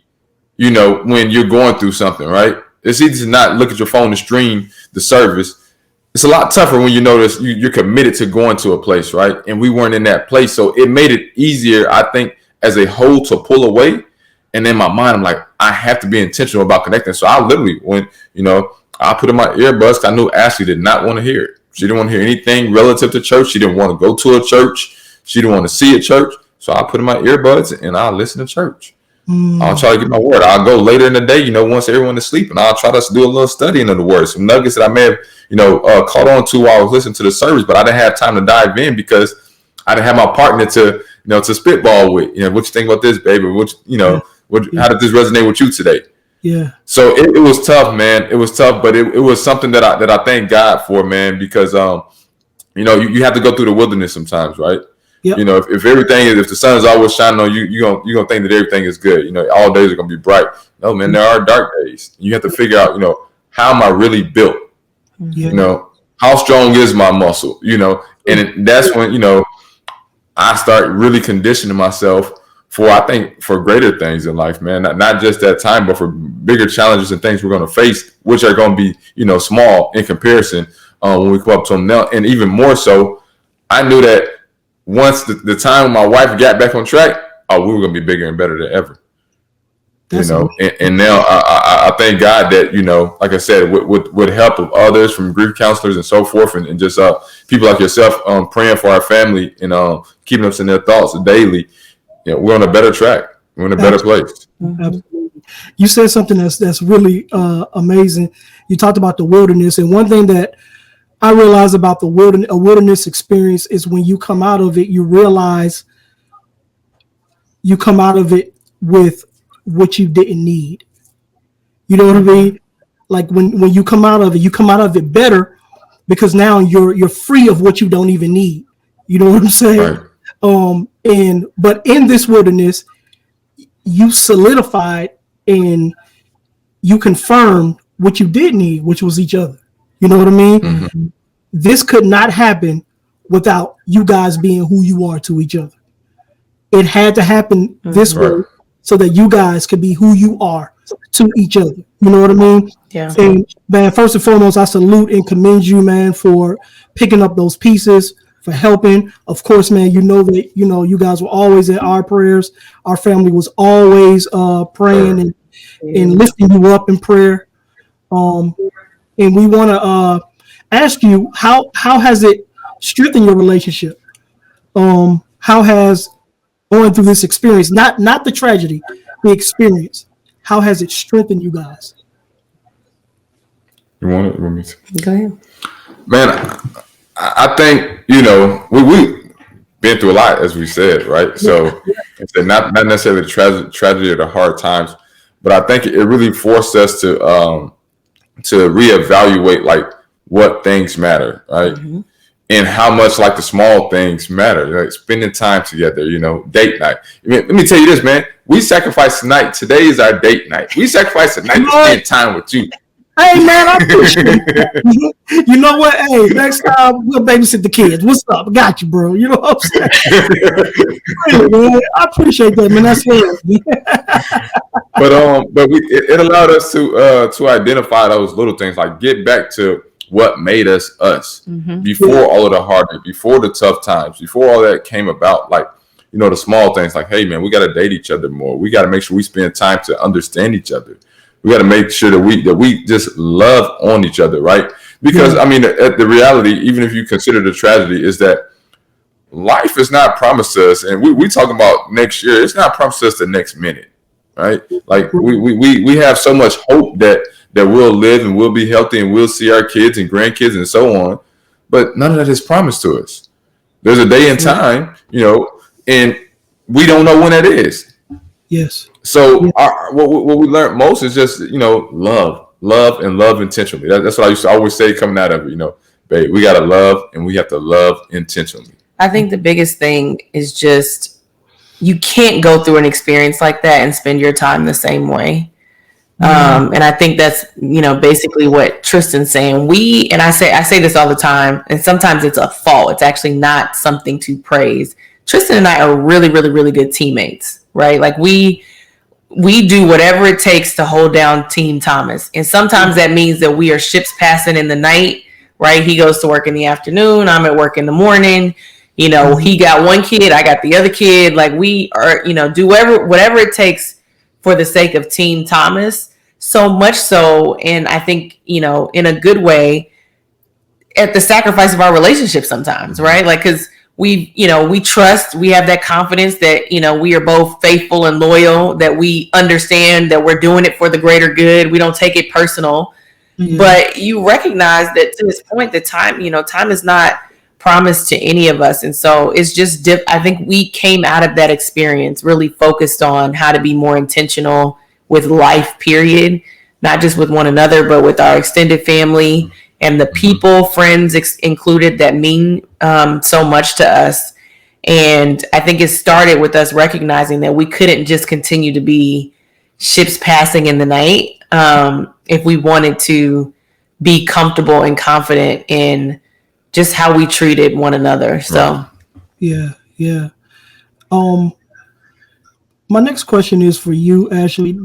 when you're going through something, right? It's easy to not look at your phone and stream the service. It's a lot tougher when you notice you're committed to going to a place, right? And we weren't in that place. So it made it easier, I think, as a whole to pull away. And in my mind, I'm like, I have to be intentional about connecting. So I literally went, I put in my earbuds. I knew Ashley did not want to hear it. She didn't want to hear anything relative to church. She didn't want to go to a church. She didn't want to see a church. So I put in my earbuds and I'll listen to church. I'll try to get my word. I'll go later in the day, once everyone is sleeping. I'll try to do a little studying of the word. Some nuggets that I may have, caught on to while I was listening to the service, but I didn't have time to dive in because I didn't have my partner to spitball with. What you think about this, baby? How did this resonate with you today? Yeah. So it was tough, man. It was tough, but it was something that I thank God for, man, because you have to go through the wilderness sometimes, right? Yep. If the sun is always shining on you, you're gonna think that everything is good. All days are gonna be bright. No, man, there are dark days. You have to figure out, how am I really built? How strong is my muscle? And that's when I start really conditioning myself for greater things in life, man. Not just that time, but for bigger challenges and things we're gonna face, which are gonna be small in comparison when we come up to them now. And even more so, I knew that once the time my wife got back on track, we were going to be bigger and better than ever. And now I thank God that, like I said, with help of others, from grief counselors and so forth, and just people like yourself praying for our family and keeping us in their thoughts daily, we're on a better track. We're in a better place. Absolutely. You said something that's really amazing. You talked about the wilderness, and one thing that I realize about a wilderness experience is when you come out of it, you realize you come out of it with what you didn't need. You know what I mean? Like when you come out of it better, because now you're free of what you don't even need. You know what I'm saying? Right. But in this wilderness, you solidified and you confirmed what you did need, which was each other. You know what I mean? This could not happen without you guys being who you are to each other. it had to happen this way Right. so that you guys could be who you are to each other. You know what I mean? Yeah. And man, first and foremost, I salute and commend you, man, for picking up those pieces, for helping. Of course, man, you know that you guys were always in our prayers. Our family was always praying and lifting you up in prayer. And we want to ask you, how has it strengthened your relationship? How has going through this experience, not the tragedy, the experience, how has it strengthened you guys? You want it? You want me to? Go ahead. Man, I think, we been through a lot, as we said, right? So it's not necessarily the tragedy or the hard times, but I think it really forced us to reevaluate like what things matter, right? Mm-hmm. And how much like the small things matter, like spending time together, date night. I mean, let me tell you this, man. We sacrifice tonight. Today is our date night. We sacrifice the night to spend time with you. Hey, man, I appreciate that. You know what? Hey, next time we'll babysit the kids. What's up? I got you, bro. You know what I'm saying? Really, man, I appreciate that, man. That's it. But it allowed us to identify those little things, like get back to what made us us before all of the hard, before the tough times, before all that came about. Like, the small things, like, hey, man, we got to date each other more. We got to make sure we spend time to understand each other. We got to make sure that we just love on each other, right? Because I mean, the reality, even if you consider the tragedy, is that life is not promised to us, and we talking about next year. It's not promised to us the next minute, right? Like we have so much hope that we'll live and we'll be healthy and we'll see our kids and grandkids and so on, but none of that is promised to us. There's a day and time, and we don't know when that is. Yes. So what we learned most is just, love and love intentionally. That's what I used to always say coming out of it, babe, we got to love and we have to love intentionally. I think the biggest thing is just, you can't go through an experience like that and spend your time the same way. And I think that's, basically what Tristan's saying. And I say this all the time, and sometimes it's a fault. It's actually not something to praise. Tristan and I are really, really, really good teammates, right? Like we do whatever it takes to hold down Team Thomas. And sometimes that means that we are ships passing in the night, right? He goes to work in the afternoon. I'm at work in the morning. He got one kid, I got the other kid. Like we are, do whatever it takes for the sake of Team Thomas, so much so. And I think, in a good way, at the sacrifice of our relationship sometimes, right? Like, cause we trust, we have that confidence that, we are both faithful and loyal, that we understand that we're doing it for the greater good. We don't take it personal, but you recognize that to this point, the time is not promised to any of us. And so it's just, I think we came out of that experience really focused on how to be more intentional with life, period, not just with one another, but with our extended family and the people, friends included, that mean so much to us. And I think it started with us recognizing that we couldn't just continue to be ships passing in the night if we wanted to be comfortable and confident in just how we treated one another. So, yeah. My next question is for you, Ashley.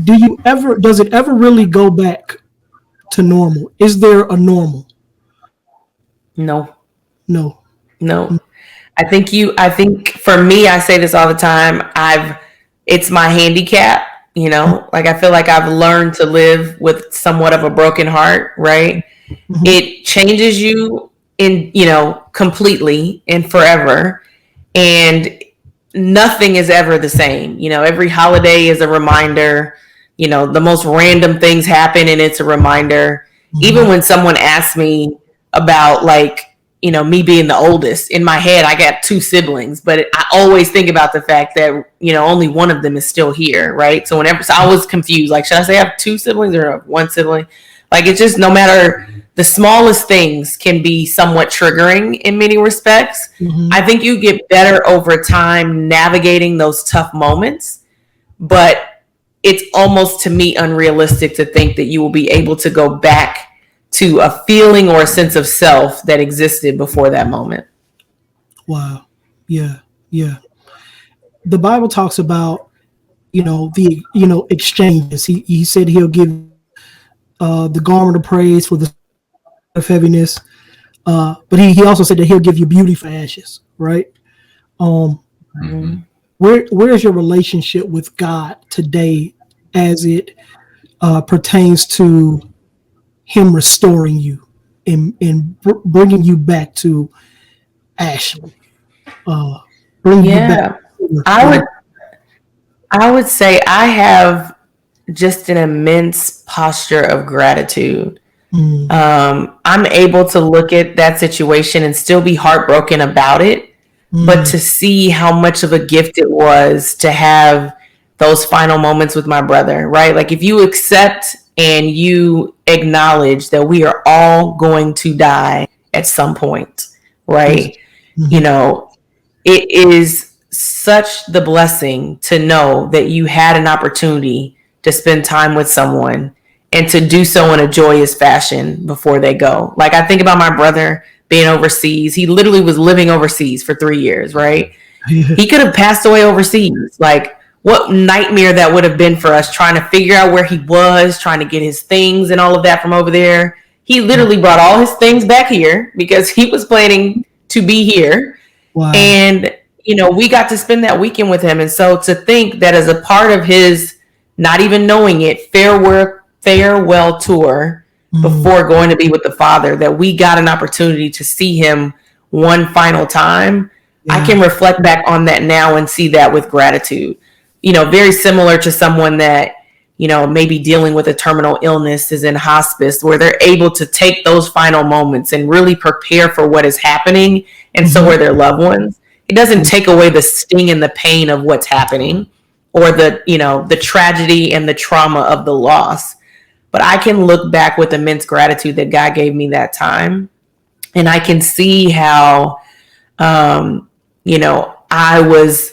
Does it ever really go back to normal? Is there a normal? No. I think for me, I say this all the time. It's my handicap, like I feel like I've learned to live with somewhat of a broken heart, right? Mm-hmm. It changes you completely and forever. And nothing is ever the same. Every holiday is a reminder. The most random things happen and it's a reminder. Mm-hmm. Even when someone asks me about me being the oldest, in my head, I got two siblings, but I always think about the fact that, only one of them is still here. Right. So I was confused, like, should I say I have two siblings or one sibling? Like, it's just, no matter, the smallest things can be somewhat triggering in many respects. Mm-hmm. I think you get better over time navigating those tough moments, but it's almost, to me, unrealistic to think that you will be able to go back to a feeling or a sense of self that existed before that moment. Wow. Yeah. Yeah. The Bible talks about, the, exchanges. He said he'll give the garment of praise for the of heaviness. But he also said that he'll give you beauty for ashes, right? Um, Mhm. where's your relationship with God today as it pertains to him restoring you and bringing you back to Ashley, bringing you back Yeah. to I would I would say I have just an immense posture of gratitude. mm, I'm able to look at that situation and still be heartbroken about it, but mm, to see how much of a gift it was to have those final moments with my brother, right? Like if you accept and you acknowledge that we are all going to die at some point, yes, right? You mhm, know, it is such the blessing to know that you had an opportunity to spend time with someone and to do so in a joyous fashion before they go. Like I think about my brother being overseas. He literally was living overseas for 3 years, right? yeah, He could have passed away overseas. Like what nightmare that would have been for us trying to figure out where he was, trying to get his things and all of that from over there. He literally brought all his things back here because he was planning to be here, wow, and we got to spend that weekend with him. And so to think that as a part of his, not even knowing it, farewell tour mm, before going to be with the Father, that we got an opportunity to see him one final time. I yeah, can reflect back on that now and see that with gratitude. Very similar to someone that maybe dealing with a terminal illness, is in hospice, where they're able to take those final moments and really prepare for what is happening, and so mhm, are their loved ones. It doesn't take away the sting and the pain of what's happening, or the tragedy and the trauma of the loss, but I can look back with immense gratitude that God gave me that time, and I can see how I was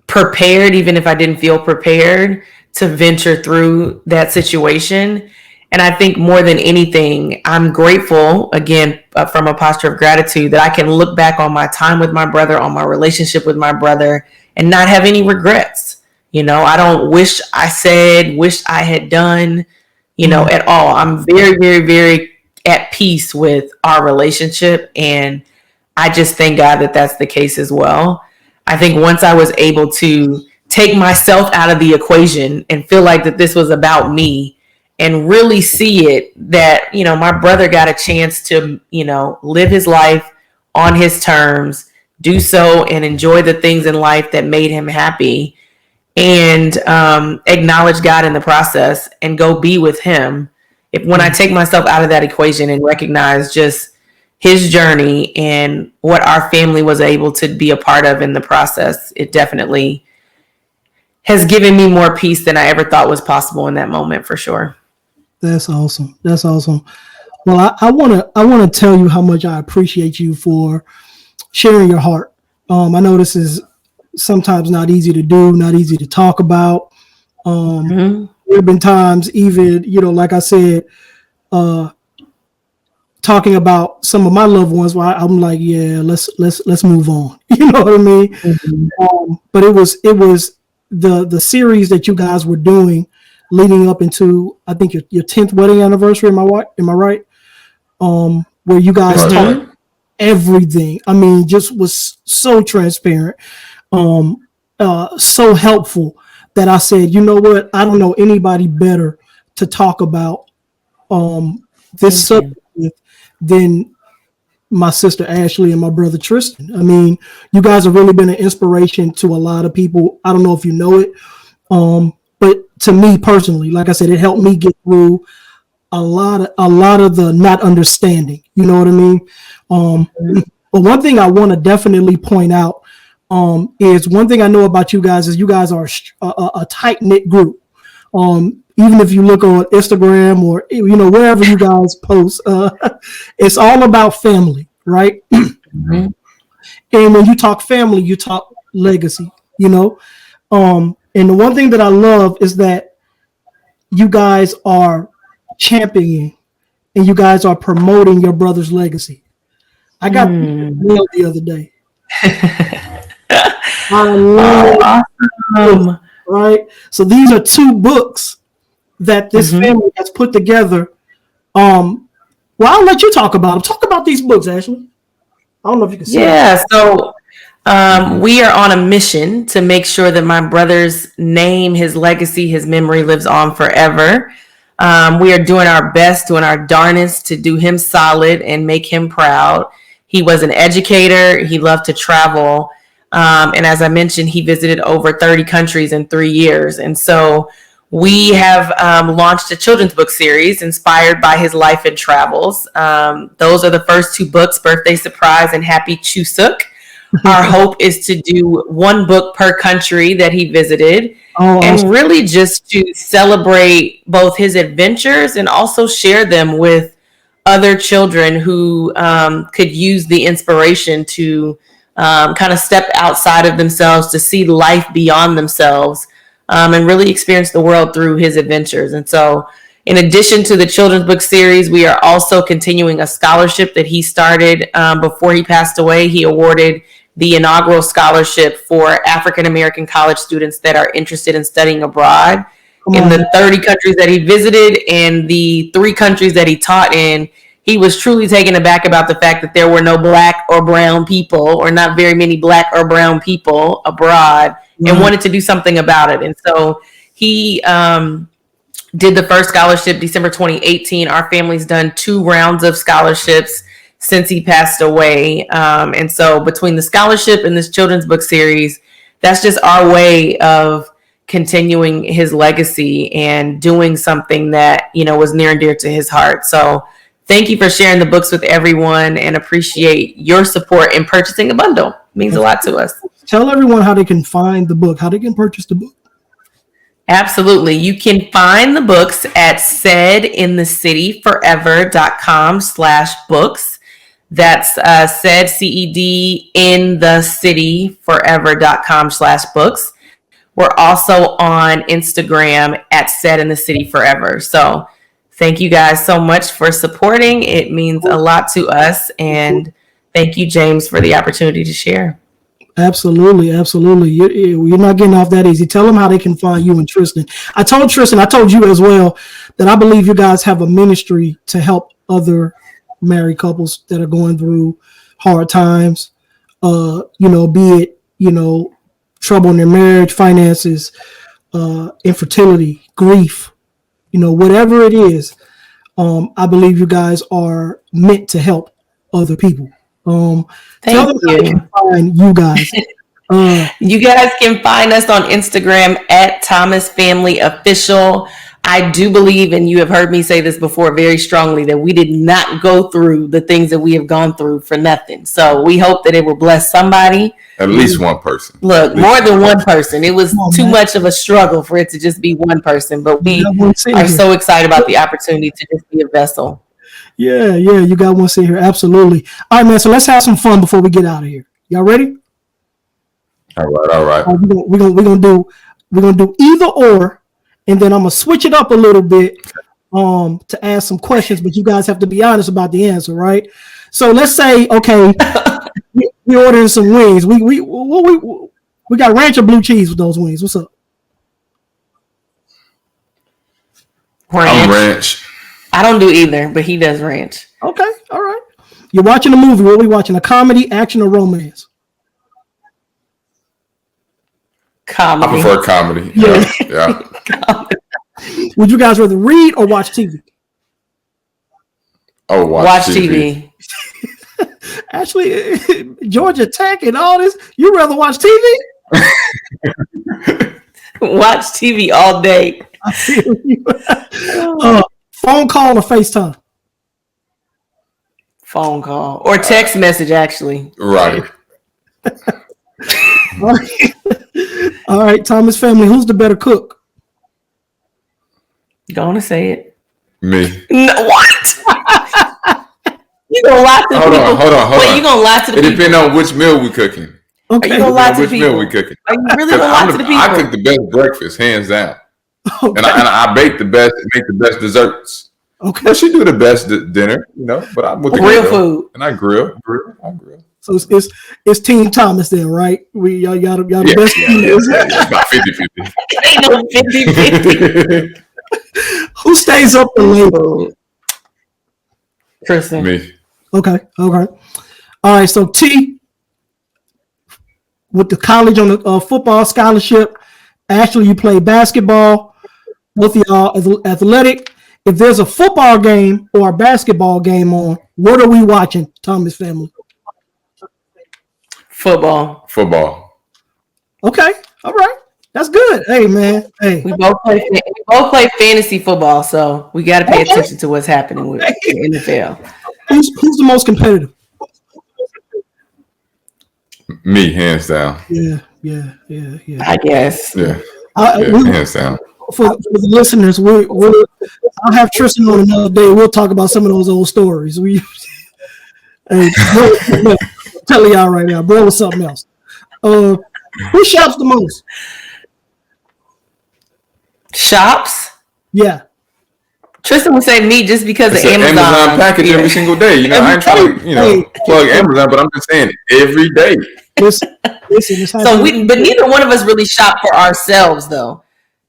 prepared, even if I didn't feel prepared, to venture through that situation. And I think more than anything, I'm grateful, again, from a posture of gratitude, that I can look back on my time with my brother, on my relationship with my brother, and not have any regrets. I don't wish I had done, mm, at all. I'm very, very, very at peace with our relationship. And I just thank God that that's the case as well. I think once I was able to take myself out of the equation and feel like that this was about me, and really see it that, my brother got a chance to, live his life on his terms, do so and enjoy the things in life that made him happy, and acknowledge God in the process and go be with him. When I yeah, take myself out of that equation and recognize just his journey and what our family was able to be a part of in the process, it definitely has given me more peace than I ever thought was possible in that moment, for sure. that's awesome. That's awesome. Well, I wanna tell you how much I appreciate you for sharing your heart. I know this is sometimes not easy to do, not easy to talk about. Mm-hmm. There have been times, even like I said, uh, talking about some of my loved ones, where I'm like, yeah, let's move on. You know what I mean? Mm-hmm. But it was the series that you guys were doing leading up into, I think, your 10th wedding anniversary. Am I right? Where you guys Right, talked right. Mm-hmm. everything. I mean, just was so transparent, um, so helpful, that I said, you know what? I don't know anybody better to talk about this Thank you. subject with than my sister Ashley and my brother Tristan. I mean, you guys have really been an inspiration to a lot of people. I don't know if you know it, but to me personally, like I said, it helped me get through a lot of the not understanding. You know what I mean? Um, but one thing I want to definitely point out, is one thing I know about you guys is you guys are a tight knit group. Even if you look on Instagram or wherever you guys post, it's all about family, right? Mm-hmm. And when you talk family, you talk legacy. And the one thing that I love is that you guys are championing and you guys are promoting your brother's legacy. I got Mm. mail the other day. I love Awesome. right. So these are two books that this family has put together. Well, I'll let you talk about them. Talk about these books, Ashley. I don't know if you can see. Yeah, so we are on a mission to make sure that my brother's name, his legacy, his memory lives on forever. We are doing our best, doing our darnest to do him solid and make him proud. He was an educator. He loved to travel. And as I mentioned, he visited over 30 countries in 3 years. And so we have launched a children's book series inspired by his life and travels. Those are the first two books, Birthday Surprise and Happy Chuseok. Our hope is to do one book per country that he visited, and really just to celebrate both his adventures and also share them with other children who could use the inspiration to kind of step outside of themselves, to see life beyond themselves, and really experience the world through his adventures. And so in addition to the children's book series, we are also continuing a scholarship that he started before he passed away. He awarded the inaugural scholarship for African-American college students that are interested in studying abroad. In the 30 countries that he visited and the 3 countries that he taught in, he was truly taken aback about the fact that there were no black or brown people, or not very many black or brown people abroad, and wanted to do something about it. And so he did the first scholarship December 2018. Our family's done 2 rounds of scholarships since he passed away. And so between the scholarship and this children's book series, that's just our way of continuing his legacy and doing something that, you know, was near and dear to his heart. So thank you for sharing the books with everyone, and appreciate your support in purchasing a bundle. It means a lot to us. Tell everyone how they can find the book, how they can purchase the book. Absolutely. You can find the books at saidinthecityforever.com/books. That's said, CED, in the city forever.com/books. We're also on Instagram at said in the city forever. So thank you guys so much for supporting. It means a lot to us. And thank you, James, for the opportunity to share. Absolutely. You're not getting off that easy. Tell them how they can find you and Tristan. I told you as well, that I believe you guys have a ministry to help other married couples that are going through hard times, be it, trouble in their marriage, finances, infertility, grief, whatever it is. I believe you guys are meant to help other people. Tell them how they can find you guys. You guys can find us on Instagram at Thomas Family Official. I do believe, and you have heard me say this before very strongly, that we did not go through the things that we have gone through for nothing. So we hope that it will bless somebody. At least one person. Look, more than one person. It was too much of a struggle for it to just be one person. But we are so excited about the opportunity to just be a vessel. Yeah, you got one sit here. Absolutely. All right, man. So let's have some fun before we get out of here. Y'all ready? All right. We're gonna do either or, and then I'm gonna switch it up a little bit to ask some questions, but you guys have to be honest about the answer, right? So let's say, okay, we're ordering some wings. We got ranch or blue cheese with those wings. What's up? I'm ranch. I don't do either, but he does ranch. Okay, all right. You're watching a movie. What are we watching? A comedy, action, or romance? Comedy. I prefer comedy. Yeah. Comedy. Would you guys rather read or watch TV? Oh, watch TV. Actually, Georgia Tech and all this, you rather watch TV? Watch TV all day. I feel you. Phone call or FaceTime? Phone call or text message, actually. Right. All right, Thomas family, who's the better cook? Gonna say it. Me. No, what? You gonna lie to the people? Hold on. Wait, you gonna lie to the people? It depends on which meal we cooking. Okay. Are you gonna lie to Which people? meal we cooking? Are you really gonna lie to the people? I cook the best breakfast, hands down. Okay. And I make the best desserts. Okay. But she do the best dinner, but I'm with the Real grill. food. And I grill. I grill. So it's Team Thomas then, right? Y'all the best team. It's about 50-50. Ain't no 50-50. Who stays up the late? Tristan. Me. Okay. All right. So T, with the college on the football scholarship, Ashley, you play basketball. Both of y'all athletic. If there's a football game or a basketball game on, what are we watching, Thomas family? Football. Okay. All right. That's good. Hey, man. Hey. We both play fantasy football, so we got to pay attention to what's happening with the NFL. Who's the most competitive? Me, hands down. Yeah. I guess. Yeah, hands down. For the listeners, I'll have Tristan on another day. We'll talk about some of those old stories. Hey, bro, tell y'all right now, bro, was something else. Who shops the most? Shops? Yeah. Tristan would say me just because It's of an Amazon package every single day. You know, I ain't trying to, plug Amazon, but I'm just saying every day. Listen, but neither one of us really shop for ourselves, though.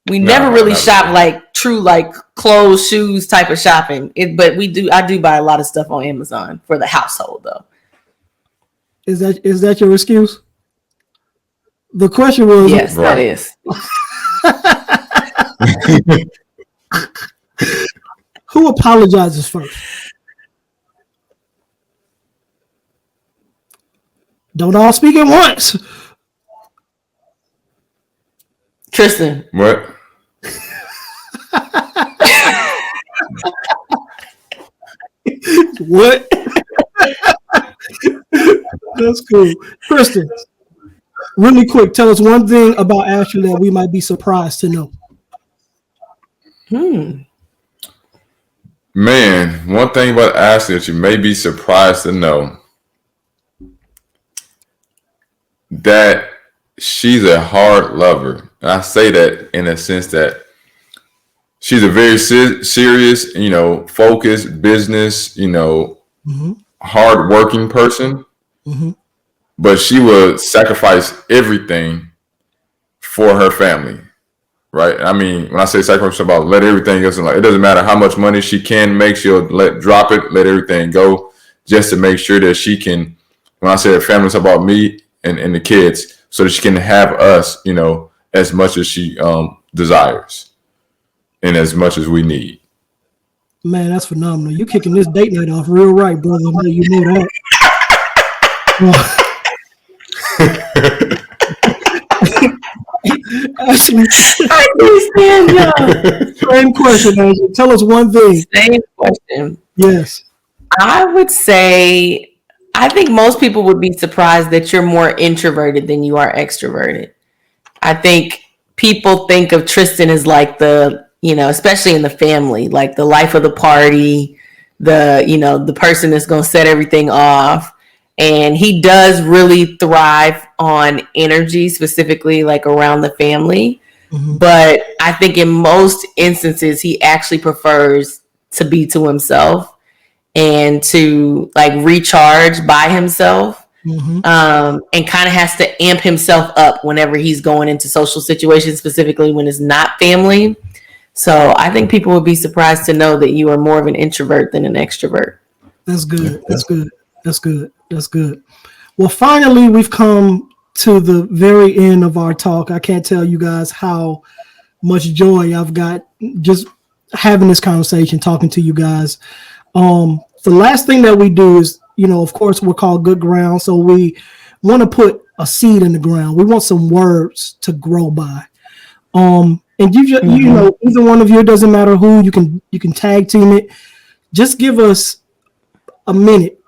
We never really shop like true, like clothes, shoes type of shopping. But I do buy a lot of stuff on Amazon for the household, though. Is that your excuse? The question was, yes, that is. Who apologizes first? Don't all speak at once. Tristan. What? What? That's cool. Tristan, really quick, tell us one thing about Ashley that we might be surprised to know. Man, one thing about Ashley that you may be surprised to know, that she's a hard lover. And I say that in a sense that she's a very serious, focused business, hard-working person. Mm-hmm. But she would sacrifice everything for her family, right? I mean, when I say sacrifice, it's about let everything go. It doesn't matter how much money she can make, she'll drop it, let everything go, just to make sure that she can. When I say her family, it's about me and the kids, so that she can have us, as much as she desires, and as much as we need. Man, that's phenomenal. You kicking this date night off real right, brother. I know you know that. Ashley, I understand, y'all. Same question, Ashley. Tell us one thing. Same question. Yes. I would say, I think most people would be surprised that you're more introverted than you are extroverted. I think people think of Tristan as like the, especially in the family, like the life of the party, the person that's going to set everything off. And he does really thrive on energy, specifically like around the family. Mm-hmm. But I think in most instances, he actually prefers to be to himself and to like recharge by himself. Mm-hmm. And kind of has to amp himself up whenever he's going into social situations, specifically when it's not family. So I think people would be surprised to know that you are more of an introvert than an extrovert. That's good. That's good. That's good. That's good. Well, finally, we've come to the very end of our talk. I can't tell you guys how much joy I've got just having this conversation, talking to you guys. The last thing that we do is, of course, we're called Good Ground. So we want to put a seed in the ground. We want some words to grow by. And you just, either one of you, it doesn't matter who, you can tag team it. Just give us a minute.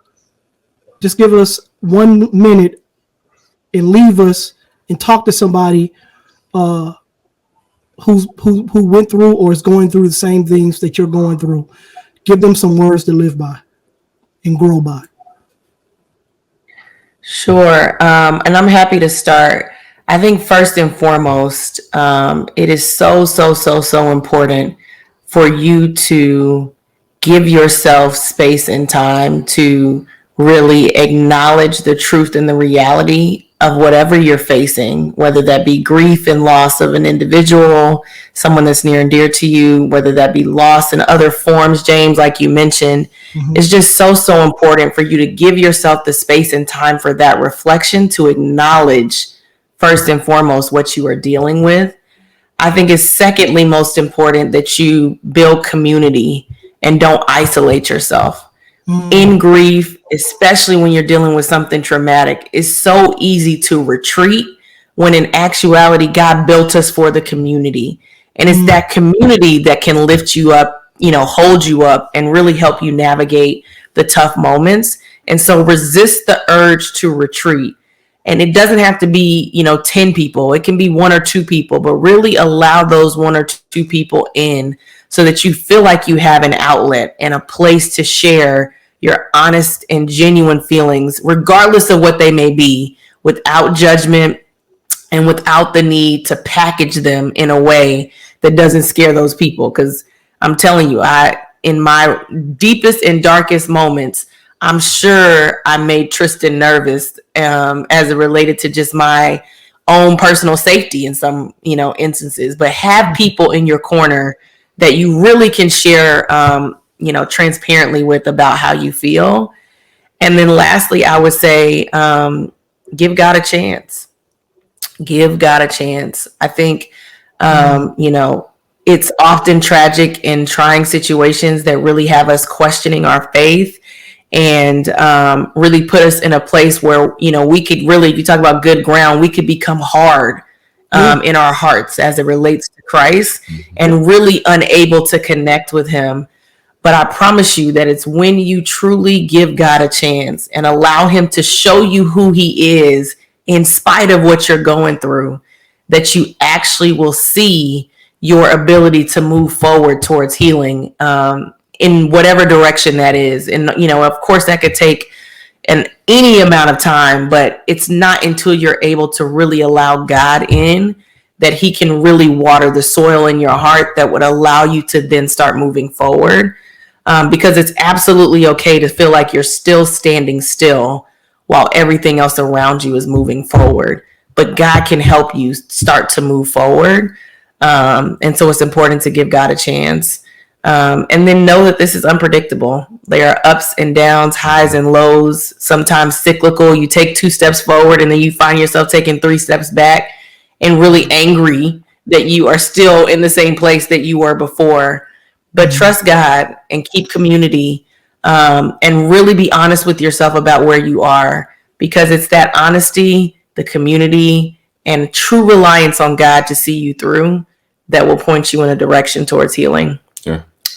Just give us 1 minute and leave us and talk to somebody who went through or is going through the same things that you're going through. Give them some words to live by and grow by. Sure. And I'm happy to start. I think first and foremost, it is so important for you to give yourself space and time to really acknowledge the truth and the reality of whatever you're facing, whether that be grief and loss of an individual, someone that's near and dear to you, whether that be loss in other forms, James, like you mentioned. It's just so important for you to give yourself the space and time for that reflection, to acknowledge first and foremost what you are dealing with. I think it's secondly most important that you build community and don't isolate yourself. In grief, especially when you're dealing with something traumatic, it's so easy to retreat, when in actuality, God built us for the community. And it's that community that can lift you up, hold you up, and really help you navigate the tough moments. And so resist the urge to retreat. And it doesn't have to be, 10 people. It can be 1 or 2 people, but really allow those 1 or 2 people in, so that you feel like you have an outlet and a place to share your honest and genuine feelings, regardless of what they may be, without judgment and without the need to package them in a way that doesn't scare those people. Because I'm telling you, in my deepest and darkest moments, I'm sure I made Tristan nervous as it related to just my own personal safety in some, instances. But have people in your corner that you really can share transparently with about how you feel. And then lastly, I would say, give God a chance. Give God a chance. I think, it's often tragic in trying situations that really have us questioning our faith, and really put us in a place where, we could really, you talk about good ground, we could become hard in our hearts as it relates to Christ, and really unable to connect with him. But I promise you that it's when you truly give God a chance and allow him to show you who he is in spite of what you're going through, that you actually will see your ability to move forward towards healing in whatever direction that is. And, of course, that could take any amount of time, but it's not until you're able to really allow God in that he can really water the soil in your heart that would allow you to then start moving forward. Because it's absolutely okay to feel like you're still standing still while everything else around you is moving forward. But God can help you start to move forward. And so it's important to give God a chance. And then know that this is unpredictable. There are ups and downs, highs and lows, sometimes cyclical. You take 2 steps forward and then you find yourself taking 3 steps back, and really angry that you are still in the same place that you were before. But trust God and keep community, and really be honest with yourself about where you are, because it's that honesty, the community, and true reliance on God to see you through that will point you in a direction towards healing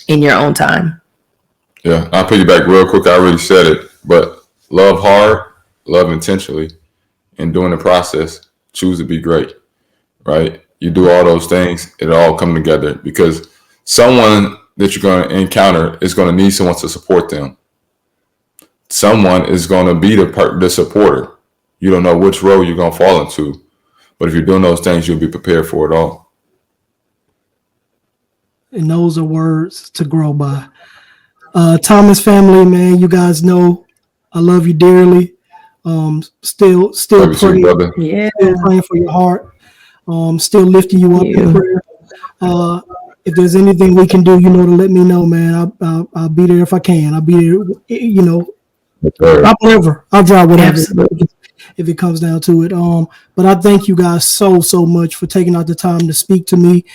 in your own time. Yeah, I'll piggyback real quick. I already said it, but love hard, love intentionally, and during the process, choose to be great, right? You do all those things, it'll all come together, because someone that you're going to encounter is going to need someone to support them. Someone is going to be the supporter. You don't know which role you're going to fall into, but if you're doing those things, you'll be prepared for it all. And those are words to grow by. Thomas family, man, you guys know I love you dearly. Still praying, still praying for your heart. Still lifting you up in prayer. If there's anything we can do, to let me know, man. I'll be there if I can. I'll be there, I'll drive whatever if it comes down to it. But I thank you guys so much for taking out the time to speak to me,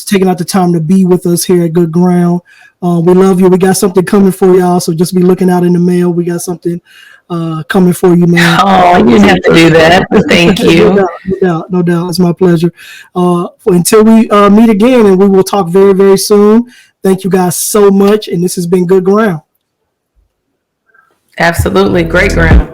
taking out the time to be with us here at Good Ground. We love you. We got something coming for y'all, so just be looking out in the mail. We got something coming for you, man. Oh, you didn't have to do that. Thank you. No doubt. It's my pleasure. Until we meet again, and we will talk very, very soon. Thank you guys so much, and this has been Good Ground. Absolutely. Great ground.